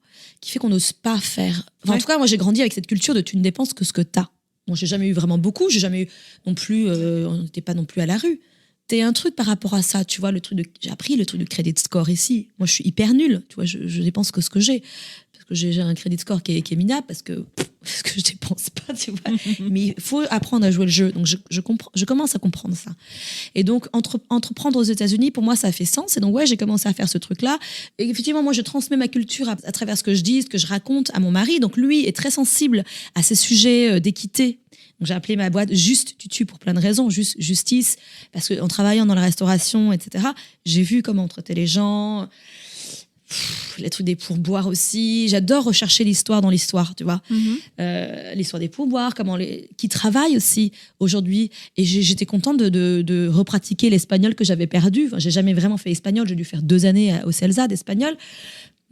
qui fait qu'on n'ose pas faire. Enfin, en tout cas, moi, j'ai grandi avec cette culture de tu ne dépenses que ce que tu as. Bon, j'ai jamais eu vraiment beaucoup, j'ai jamais eu non plus, on n'était pas non plus à la rue. T'es un truc par rapport à ça, tu vois, j'ai appris le truc de credit score ici. Moi, je suis hyper nulle, tu vois, je dépense que ce que j'ai. Parce que j'ai un credit score qui est minable, parce que je dépense pas, tu vois. Mais il faut apprendre à jouer le jeu. Donc, je commence à comprendre ça. Et donc, entreprendre aux États-Unis, pour moi, ça a fait sens. Et donc, ouais, j'ai commencé à faire ce truc-là. Et effectivement, moi, je transmets ma culture à travers ce que je dis, ce que je raconte à mon mari. Donc, lui est très sensible à ces sujets d'équité. Donc, j'ai appelé ma boîte Juste Tutu pour plein de raisons. Justice, parce qu'en travaillant dans la restauration, etc., j'ai vu comment on traitait les gens, les trucs des pourboires aussi. J'adore rechercher l'histoire dans l'histoire, tu vois. L'histoire des pourboires, qui travaillent aussi aujourd'hui. Et j'étais contente de repratiquer l'espagnol que j'avais perdu. Enfin, j'ai jamais vraiment fait espagnol. J'ai dû faire 2 années au CELSA d'espagnol.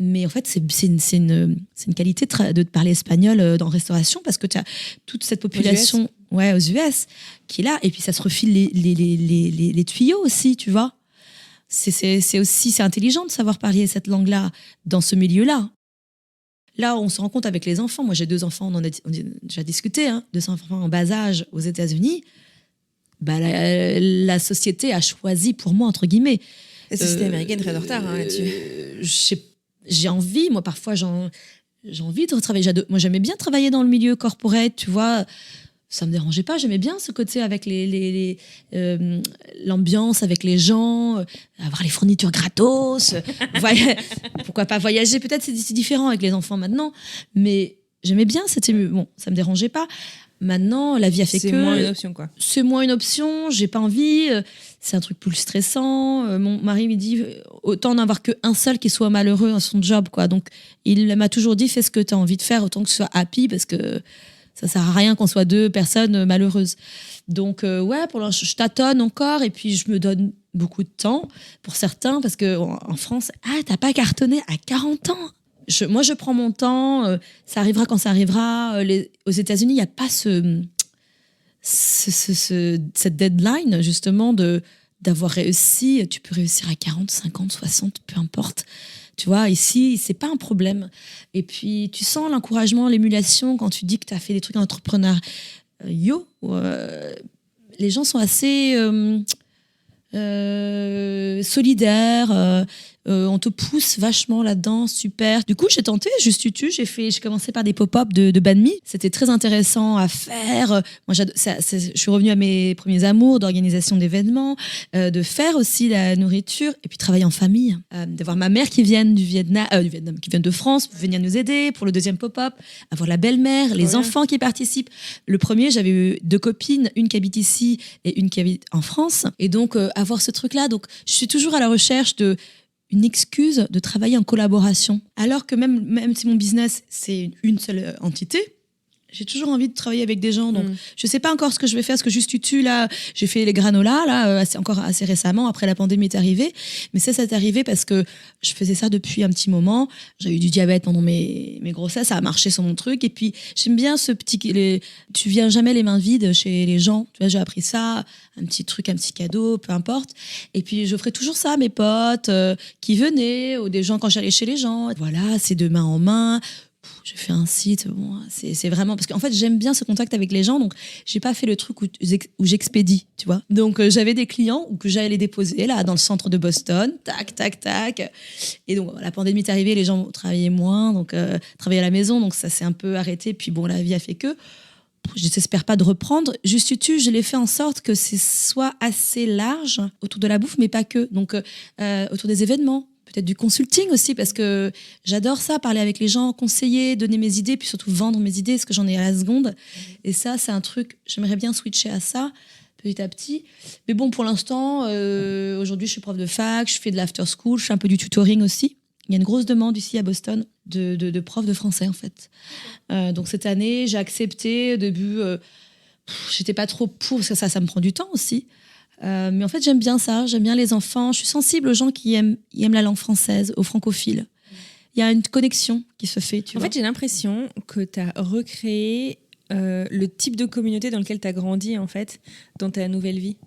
Mais en fait, c'est une qualité de parler espagnol dans la restauration parce que tu as toute cette population aux US qui est là. Et puis, ça se refile les tuyaux aussi, tu vois. C'est intelligent de savoir parler cette langue-là dans ce milieu-là. Là, on se rend compte avec les enfants. Moi, j'ai 2 enfants, on a déjà discuté, hein, 2 enfants en bas âge aux États-Unis. La société a choisi pour moi, entre guillemets. La société américaine est très en retard là-dessus. J'ai envie, moi parfois j'ai envie de retravailler. Moi j'aimais bien travailler dans le milieu corporate, tu vois, ça me dérangeait pas, j'aimais bien ce côté avec l'ambiance avec les gens, avoir les fournitures gratos, pourquoi pas voyager, peut-être c'est différent avec les enfants maintenant, mais j'aimais bien, bon, ça me dérangeait pas. Maintenant, la vie a fait que... C'est moins une option, quoi. C'est moins une option, j'ai pas envie, c'est un truc plus stressant. Mon mari me dit, autant n'avoir qu'un seul qui soit malheureux dans son job, quoi. Donc, il m'a toujours dit, fais ce que tu as envie de faire, autant que ce soit happy, parce que ça sert à rien qu'on soit 2 personnes malheureuses. Donc, ouais, pour l'instant, je tâtonne encore, et puis je me donne beaucoup de temps pour certains, parce qu'en France, t'as pas cartonné à 40 ans. Moi, je prends mon temps, ça arrivera quand ça arrivera. Aux États-Unis, il n'y a pas cette deadline, justement, d'avoir réussi. Tu peux réussir à 40, 50, 60, peu importe. Tu vois, ici, c'est pas un problème. Et puis, tu sens l'encouragement, l'émulation quand tu dis que tu as fait des trucs entrepreneurs. Les gens sont assez solidaires. On te pousse vachement là-dedans, super. Du coup, j'ai tenté, j'ai commencé par des pop-up de banh mi. C'était très intéressant à faire. Moi, je suis revenue à mes premiers amours d'organisation d'événements, de faire aussi la nourriture et puis travailler en famille. D'avoir ma mère qui vient du Vietnam, qui vient de France, pour venir nous aider pour le deuxième pop-up. Avoir la belle-mère, les enfants qui participent. Le premier, j'avais eu 2 copines, une qui habite ici et une qui habite en France. Et donc, avoir ce truc-là. Donc, je suis toujours à la recherche une excuse de travailler en collaboration. Alors que même si mon business, c'est une seule entité, j'ai toujours envie de travailler avec des gens. Donc, je sais pas encore ce que je vais faire, ce que juste tu là, j'ai fait les granolas, là, encore assez récemment, après la pandémie est arrivée. Mais ça c'est arrivé parce que je faisais ça depuis un petit moment. J'ai eu du diabète pendant mes grossesses, ça a marché sur mon truc. Et puis, j'aime bien tu viens jamais les mains vides chez les gens. Tu vois, j'ai appris ça, un petit truc, un petit cadeau, peu importe. Et puis, j'offrais toujours ça à mes potes qui venaient, ou des gens quand j'allais chez les gens. Voilà, c'est de main en main. J'ai fait un site, bon, c'est vraiment parce qu'en fait j'aime bien ce contact avec les gens, donc j'ai pas fait le truc où j'expédie, tu vois. Donc j'avais des clients où que j'allais les déposer là dans le centre de Boston, tac tac tac. Et donc la pandémie est arrivée, les gens travaillaient moins, donc travaillaient à la maison, donc ça s'est un peu arrêté. Puis bon, la vie a fait que je n'espère pas de reprendre. Juste je l'ai fait en sorte que ce soit assez large autour de la bouffe, mais pas que. Donc autour des événements. Peut-être du consulting aussi, parce que j'adore ça, parler avec les gens, conseiller, donner mes idées, puis surtout vendre mes idées, parce que j'en ai à la seconde. Et ça, c'est un truc, j'aimerais bien switcher à ça, petit à petit. Mais bon, pour l'instant, aujourd'hui, je suis prof de fac, je fais de l'after school, je fais un peu du tutoring aussi. Il y a une grosse demande ici à Boston de profs de français, en fait. Donc cette année, j'ai accepté. Au début, j'étais pas trop pour, parce que ça me prend du temps aussi. Mais en fait, j'aime bien ça. J'aime bien les enfants. Je suis sensible aux gens qui aiment la langue française, aux francophiles. Il y a une connexion qui se fait, tu vois. En fait, j'ai l'impression que tu as recréé le type de communauté dans lequel tu as grandi, en fait, dans ta nouvelle vie.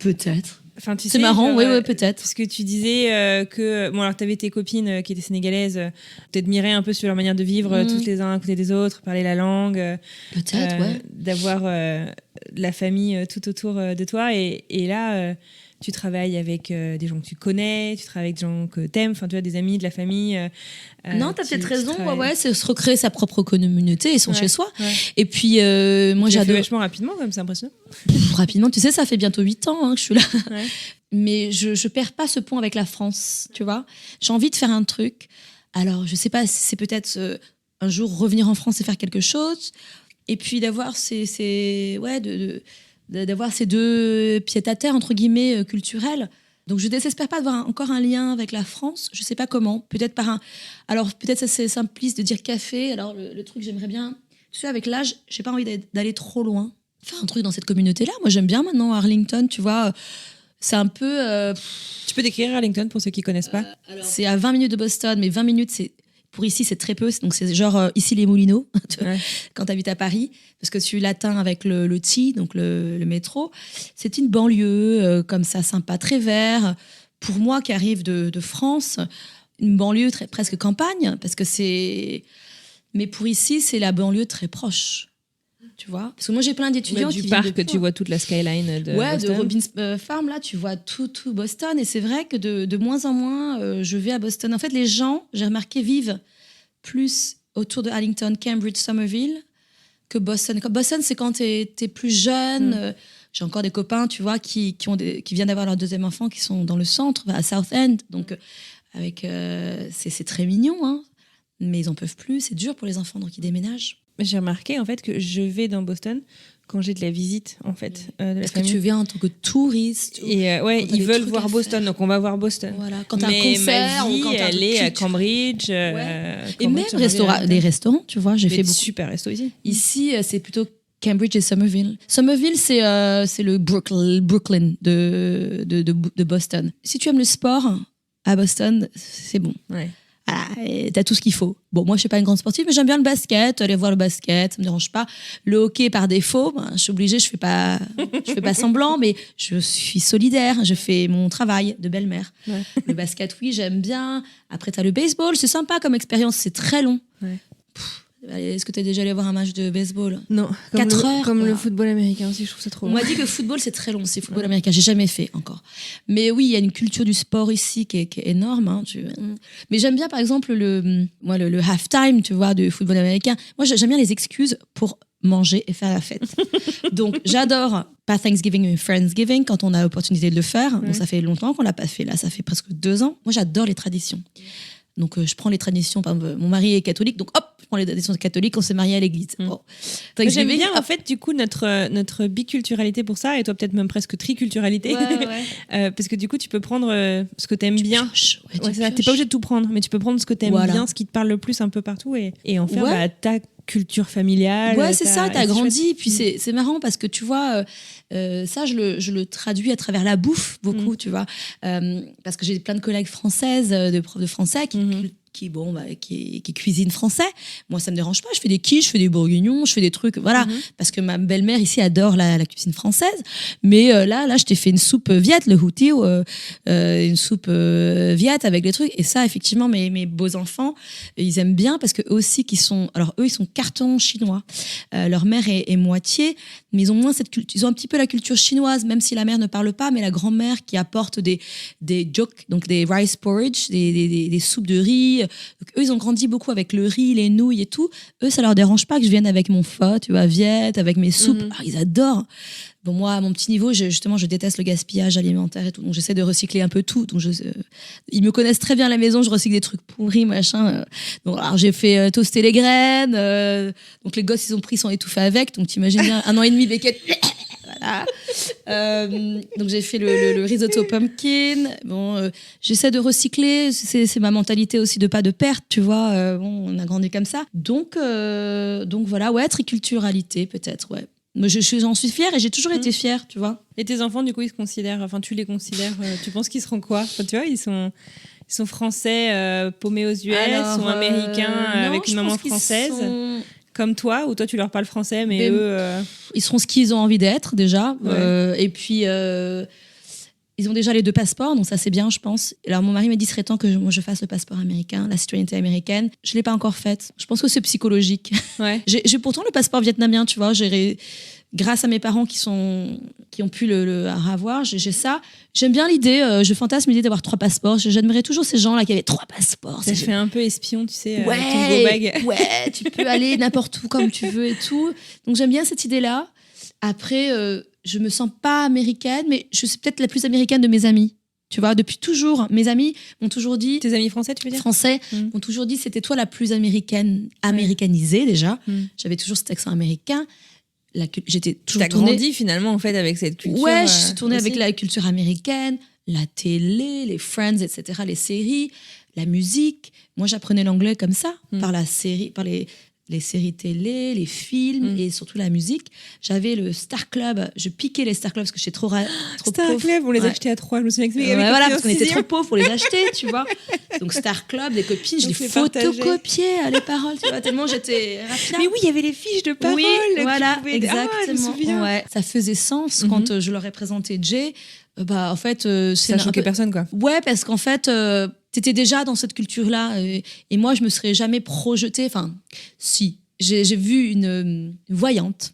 Peut-être. Enfin, c'est marrant, oui, peut-être. Parce que tu disais que... Bon, alors, tu avais tes copines qui étaient sénégalaises. T'admirais un peu sur leur manière de vivre, tous les uns à côté des autres, parler la langue. Peut-être, ouais. D'avoir la famille tout autour de toi. Et là, tu travailles avec des gens que tu connais, tu travailles avec des gens que t'aimes, enfin, tu as des amis, de la famille. Non, t'as peut-être raison. Ouais, c'est se recréer sa propre communauté et son chez-soi. Ouais. Et puis, moi, j'adore. Fait vachement rapidement, comme c'est impressionnant. Rapidement, tu sais, ça fait bientôt 8 ans que je suis là. Ouais. Mais je perds pas ce pont avec la France, tu vois. J'ai envie de faire un truc. Alors, je sais pas, c'est peut-être un jour revenir en France et faire quelque chose. Et puis d'avoir d'avoir ces 2 pieds-à-terre, entre guillemets, culturels. Donc, je ne désespère pas d'avoir encore un lien avec la France. Je ne sais pas comment. Peut-être Alors, peut-être ça, c'est simpliste de dire café. Alors, le truc, j'aimerais bien... Tu sais, avec l'âge, je n'ai pas envie d'aller trop loin. Faire un truc dans cette communauté-là. Moi, j'aime bien maintenant Arlington, tu vois. C'est un peu... Tu peux décrire Arlington pour ceux qui ne connaissent pas C'est à 20 minutes de Boston, mais 20 minutes, pour ici, c'est très peu. Donc, c'est genre ici les Moulineaux, quand tu habites à Paris, parce que tu l'atteins avec le T, donc le métro. C'est une banlieue comme ça, sympa, très vert. Pour moi, qui arrive de France, une banlieue presque campagne, parce que c'est... Mais pour ici, c'est la banlieue très proche. Tu vois, parce que moi j'ai plein d'étudiants qui viennent du parc, tu vois toute la skyline de Boston. De Robbins Farm, là tu vois tout Boston, et c'est vrai que de moins en moins je vais à Boston. En fait, les gens, j'ai remarqué, vivent plus autour de Arlington, Cambridge, Somerville que Boston. Boston, c'est quand t'es plus jeune. J'ai encore des copains, tu vois, qui viennent d'avoir leur 2e enfant, qui sont dans le centre, à South End, donc c'est très mignon, hein, mais ils en peuvent plus, c'est dur pour les enfants, donc ils déménagent. J'ai remarqué en fait que je vais dans Boston quand j'ai de la visite en fait. De la Parce famille. Que tu viens en tant que touriste. Et ils veulent voir Boston, donc on va voir Boston. Voilà. Quand t'as un concert ma vie, ou quand t'as elle est à Cambridge. Et même des restaurants, tu vois, j'ai fait beaucoup. Super restos ici. Ici, c'est plutôt Cambridge et Somerville. Somerville, c'est le Brooklyn de Boston. Si tu aimes le sport, à Boston, c'est bon. Ouais. Voilà, et t'as tout ce qu'il faut. Bon, moi, je suis pas une grande sportive, mais j'aime bien le basket, aller voir le basket, ça me dérange pas. Le hockey, par défaut, je suis obligée, je fais pas semblant, mais je suis solidaire, je fais mon travail de belle-mère. Ouais. Le basket, oui, j'aime bien. Après, t'as le baseball, c'est sympa comme expérience, c'est très long. Ouais. Est-ce que t'es déjà allé voir un match de baseball? Non, 4 heures. Comme quoi. le football américain aussi, je trouve ça trop On long. m'a dit que le football, c'est très long, c'est le football américain. J'ai jamais fait encore. Mais oui, il y a une culture du sport ici qui est énorme. Hein, Mais j'aime bien, par exemple, le halftime, tu vois, du football américain. Moi, j'aime bien les excuses pour manger et faire la fête. Donc, j'adore, pas Thanksgiving, mais Friendsgiving, quand on a l'opportunité de le faire. Donc, ça fait longtemps qu'on l'a pas fait. Là, ça fait presque 2 ans. Moi, j'adore les traditions. Donc, je prends les traditions. Par exemple, mon mari est catholique, donc hop, je prends les traditions catholiques, on s'est marié à l'église. Bon. J'aime bien, en fait, du coup, notre biculturalité pour ça, et toi, peut-être même presque triculturalité. Ouais. Parce que du coup, tu peux prendre ce que t'aimes bien. Pioches. Ouais, Ouais, c'est ça. T'es pas obligé de tout prendre, mais tu peux prendre ce que t'aimes bien, ce qui te parle le plus un peu partout, et en faire ta culture familiale. Ouais, c'est ça, t'as grandi. Puis c'est marrant parce que tu vois, ça, je le traduis à travers la bouffe beaucoup, tu vois. Parce que j'ai plein de collègues françaises, de profs de français qui cuisinent français. Moi, ça me dérange pas. Je fais des quiches, je fais des bourguignons, je fais des trucs, voilà. Parce que ma belle-mère ici adore la cuisine française. Mais là, je t'ai fait une soupe viette, le houti, une soupe viette avec des trucs. Et ça, effectivement, mes beaux enfants, ils aiment bien parce que eux aussi, ils sont cartons chinois. Leur mère est moitié, mais ils ont moins cette culture. Ils ont un petit peu la culture chinoise, même si la mère ne parle pas, mais la grand-mère qui apporte des jok, donc des rice porridge, des soupes de riz. Donc, eux, ils ont grandi beaucoup avec le riz, les nouilles et tout. Eux, ça leur dérange pas que je vienne avec mon pho, tu vois, viette, avec mes soupes. Ah, ils adorent. Bon, moi, à mon petit niveau, je déteste le gaspillage alimentaire et tout. Donc, j'essaie de recycler un peu tout. Donc, ils me connaissent très bien à la maison. Je recycle des trucs pourris, machin. Donc, alors, j'ai fait toaster les graines. Donc, les gosses, ils ont pris, ils sont étouffés avec. Donc, t'imagines bien, 1 an et demi, Beckett. Voilà. Donc j'ai fait le risotto pumpkin. Bon, j'essaie de recycler. C'est ma mentalité aussi de pas de perte, tu vois. Bon, on a grandi comme ça. Donc voilà, ouais, triculturalité peut-être, ouais. Mais j'en suis fière et j'ai toujours été fière, tu vois. Et tes enfants, du coup, ils se considèrent, enfin, tu les considères, tu penses qu'ils seront quoi? Enfin, tu vois, ils sont français paumés aux US, ils sont américains avec une maman française. Comme toi, ou toi tu leur parles français, mais eux... Ils seront ce qu'ils ont envie d'être déjà. Ouais. Et puis, ils ont déjà les 2 passeports, donc ça c'est bien, je pense. Alors mon mari m'a dit, il serait temps que je fasse le passeport américain, la citoyenneté américaine. Je ne l'ai pas encore faite. Je pense que c'est psychologique. Ouais. J'ai pourtant le passeport vietnamien, tu vois. Grâce à mes parents qui ont pu le avoir, j'ai ça. J'aime bien l'idée, je fantasme l'idée d'avoir 3 passeports. J'admirais toujours ces gens-là qui avaient 3 passeports. Ça fait un peu espion, tu sais, ouais, avec ton beau bag. Ouais, tu peux aller n'importe où comme tu veux et tout. Donc j'aime bien cette idée-là. Après, je me sens pas américaine, mais je suis peut-être la plus américaine de mes amis. Tu vois, depuis toujours, mes amis m'ont toujours dit... Tes amis français, tu veux dire? Français, m'ont toujours dit, c'était toi la plus américanisée déjà. J'avais toujours cet accent américain. J'étais toujours tournée... T'as grandi finalement en fait avec cette culture. Ouais, je suis tournée avec la culture américaine, la télé, les Friends, etc., les séries, la musique. Moi, j'apprenais l'anglais comme ça, par les séries télé, les films et surtout la musique. J'avais le Star Club. Je piquais les Star Club parce que j'étais trop Star pauvre. Club, on les achetait à 3. Je me souviens que voilà, parce qu'on était trop pauvres pour les acheter, tu vois. Donc Star Club, les copines, je les photocopiais les paroles, tu vois, tellement j'étais raffia. Mais oui, il y avait les fiches de paroles. Oui, voilà, exactement. je me souviens. Ouais, ça faisait sens quand je leur ai présenté Jay. En fait, ça choquait personne, quoi. Ouais, parce qu'en fait, t'étais déjà dans cette culture-là, et moi, je me serais jamais projetée. Enfin, si. J'ai vu une voyante.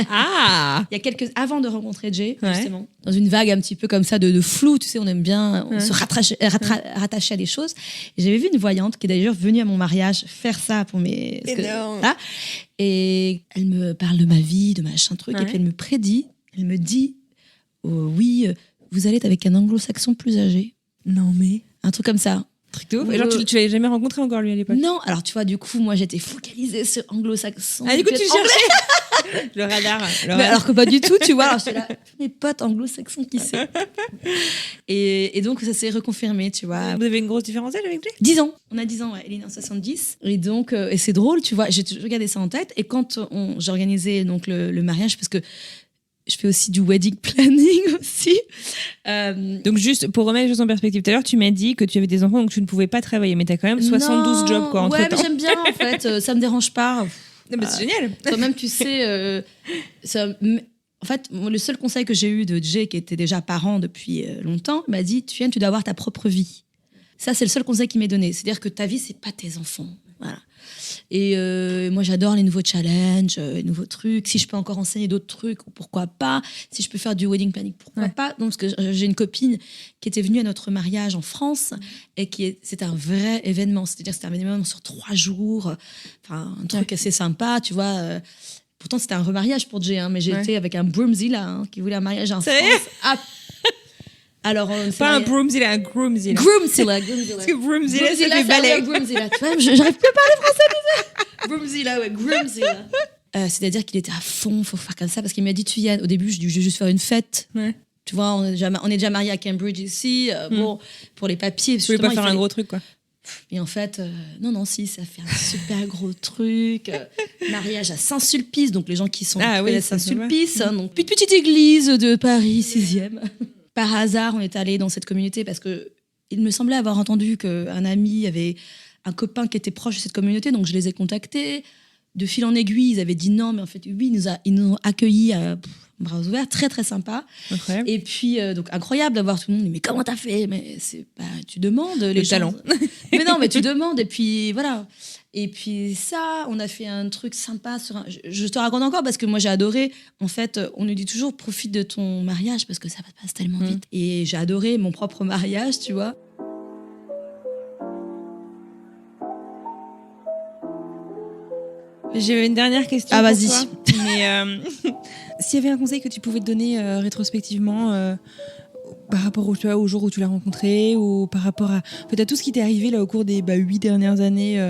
Ah. Il y a avant de rencontrer Jay, justement, dans une vague un petit peu comme ça de flou, tu sais, on aime bien se rattacher à des choses. Et j'avais vu une voyante qui est d'ailleurs venue à mon mariage faire ça pour mes... Et elle me parle de ma vie, de machin truc, et puis elle me prédit, elle me dit, oui, vous allez être avec un anglo-saxon plus âgé. Non mais... Un truc comme ça. Truc de ouf. Et genre, tu l'avais jamais rencontré encore, lui, à l'époque? Non, alors tu vois, du coup, moi, j'étais focalisée sur anglo-saxon. Ah, du coup, tu cherchais le radar. Mais alors que pas du tout, tu vois. Alors, j'étais là, mes potes anglo-saxons, qui c'est? Et donc, ça s'est reconfirmé, tu vois. Vous avez une grosse différence avec lui? 10 ans. On a 10 ans, ouais. Elle est née en 70. Et donc, et c'est drôle, tu vois, j'ai toujours gardé ça en tête. Et quand j'ai organisé donc, le mariage, parce que je fais aussi du wedding planning aussi. Donc juste pour remettre les choses en perspective, tout à l'heure tu m'as dit que tu avais des enfants donc tu ne pouvais pas travailler, mais tu as quand même 72 jobs quoi entre temps. Ouais, mais j'aime bien en fait, ça me dérange pas. Non, mais c'est génial. Toi-même tu sais, en fait, le seul conseil que j'ai eu de Jay, qui était déjà parent depuis longtemps, m'a dit tu dois avoir ta propre vie. Ça c'est le seul conseil qu'il m'ait donné, c'est-à-dire que ta vie c'est pas tes enfants. Voilà. Et moi j'adore les nouveaux challenges, les nouveaux trucs. Si je peux encore enseigner d'autres trucs, pourquoi pas. Si je peux faire du wedding planning, pourquoi pas. Donc, parce que j'ai une copine qui était venue à notre mariage en France et c'était un vrai événement. C'est-à-dire c'était un événement sur 3 jours, enfin un truc assez sympa, tu vois. Pourtant c'était un remariage pour Jay, mais j'étais avec un Broomzilla qui voulait un mariage en France. Alors, pas un Broomzilla, un Groomzilla. Groomzilla. Parce que Broomzilla, ça fait balai. Groomzilla. Tu vois, j'arrive plus à parler français. Groomzilla, ouais, Groomzilla. C'est-à-dire qu'il était à fond, faut faire comme ça, parce qu'il m'a dit, Yann, au début, je dis, je vais juste faire une fête. Ouais. Tu vois, on est déjà mariés à Cambridge ici. Bon, pour les papiers. Je voulais pas faire un gros truc, quoi. Et en fait, non, si, ça fait un super gros truc. Mariage à Saint-Sulpice, donc les gens qui sont à Saint-Sulpice. Donc, petite église de Paris, 6e. Par hasard, on est allé dans cette communauté parce que il me semblait avoir entendu qu'un ami avait un copain qui était proche de cette communauté, donc je les ai contactés. De fil en aiguille, ils avaient dit non, mais en fait, oui, ils nous ont accueillis à bras ouverts, très très sympa. Incroyable. Et puis, donc incroyable d'avoir tout le monde. Mais comment t'as fait ? Mais tu demandes les talents. Mais non, mais tu demandes et puis voilà. Et puis ça, on a fait un truc sympa je te raconte encore parce que moi j'ai adoré. En fait, on nous dit toujours profite de ton mariage parce que ça passe tellement vite. Et j'ai adoré mon propre mariage, tu vois. J'ai une dernière question. Ah, vas-y. Toi. Mais s'il y avait un conseil que tu pouvais te donner rétrospectivement par rapport au jour où tu l'as rencontré ou par rapport à tout ce qui t'est arrivé là au cours des 8 dernières années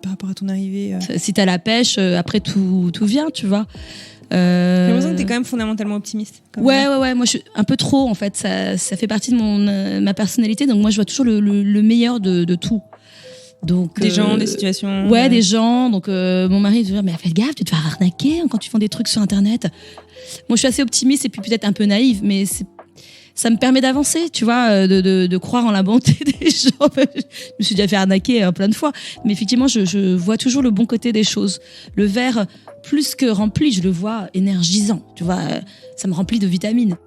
par rapport à ton arrivée. Si t'as la pêche, après tout vient, tu vois. J'ai l'impression que t'es quand même fondamentalement optimiste. Ouais. Moi, je suis un peu trop, en fait. Ça fait partie de ma personnalité. Donc, moi, je vois toujours le meilleur de tout. Donc, des gens, des situations. Ouais, des gens. Donc, mon mari me dit mais fais gaffe, tu te fais arnaquer quand tu fais des trucs sur Internet. Moi, je suis assez optimiste et puis peut-être un peu naïve, mais ça me permet d'avancer, tu vois, de croire en la bonté des gens. Je me suis déjà fait arnaquer plein de fois. Mais effectivement, je vois toujours le bon côté des choses. Le verre, plus que rempli, je le vois énergisant. Tu vois, ça me remplit de vitamines.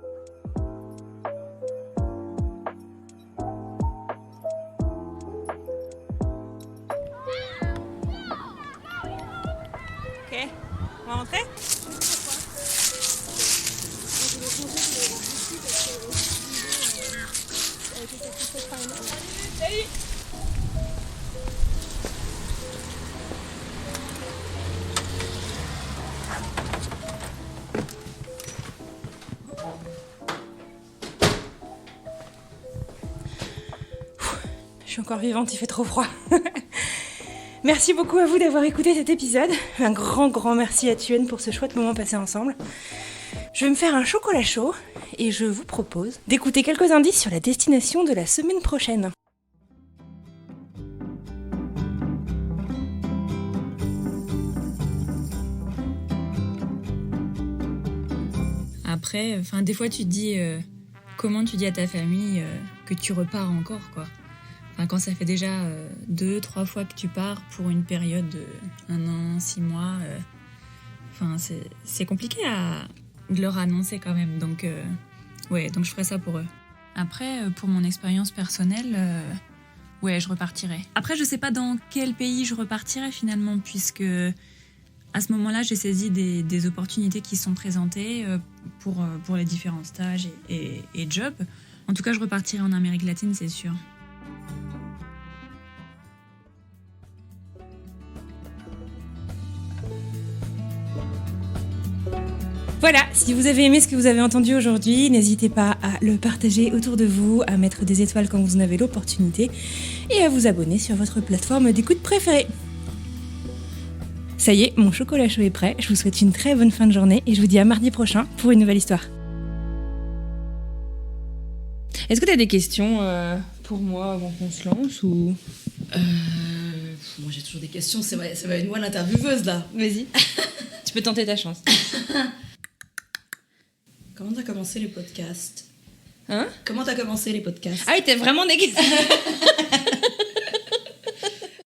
Ok, on va rentrer ? Je suis encore vivante, il fait trop froid. Merci beaucoup à vous d'avoir écouté cet épisode. Un grand merci à Thuyen pour ce chouette moment passé ensemble. Je vais me faire un chocolat chaud et je vous propose d'écouter quelques indices sur la destination de la semaine prochaine. Après, des fois tu te dis comment tu dis à ta famille que tu repars encore, quoi. Quand ça fait déjà 2-3 fois que tu pars pour une période de 1 an, 6 mois, c'est compliqué de leur annoncer quand même. Donc je ferai ça pour eux. Après, pour mon expérience personnelle, je repartirai. Après, je sais pas dans quel pays je repartirai finalement, puisque à ce moment-là, j'ai saisi des opportunités qui sont présentées pour les différents stages et jobs. En tout cas, je repartirai en Amérique latine, c'est sûr. Voilà, si vous avez aimé ce que vous avez entendu aujourd'hui, n'hésitez pas à le partager autour de vous, à mettre des étoiles quand vous en avez l'opportunité et à vous abonner sur votre plateforme d'écoute préférée. Ça y est, mon chocolat chaud est prêt. Je vous souhaite une très bonne fin de journée et je vous dis à mardi prochain pour une nouvelle histoire. Est-ce que tu as des questions pour moi avant qu'on se lance ou... Moi j'ai toujours des questions, ça va être moi l'intervieweuse là. Vas-y, tu peux tenter ta chance. Comment t'as commencé les podcasts ? Hein? Comment t'as commencé les podcasts? Ah oui, t'es vraiment négatif.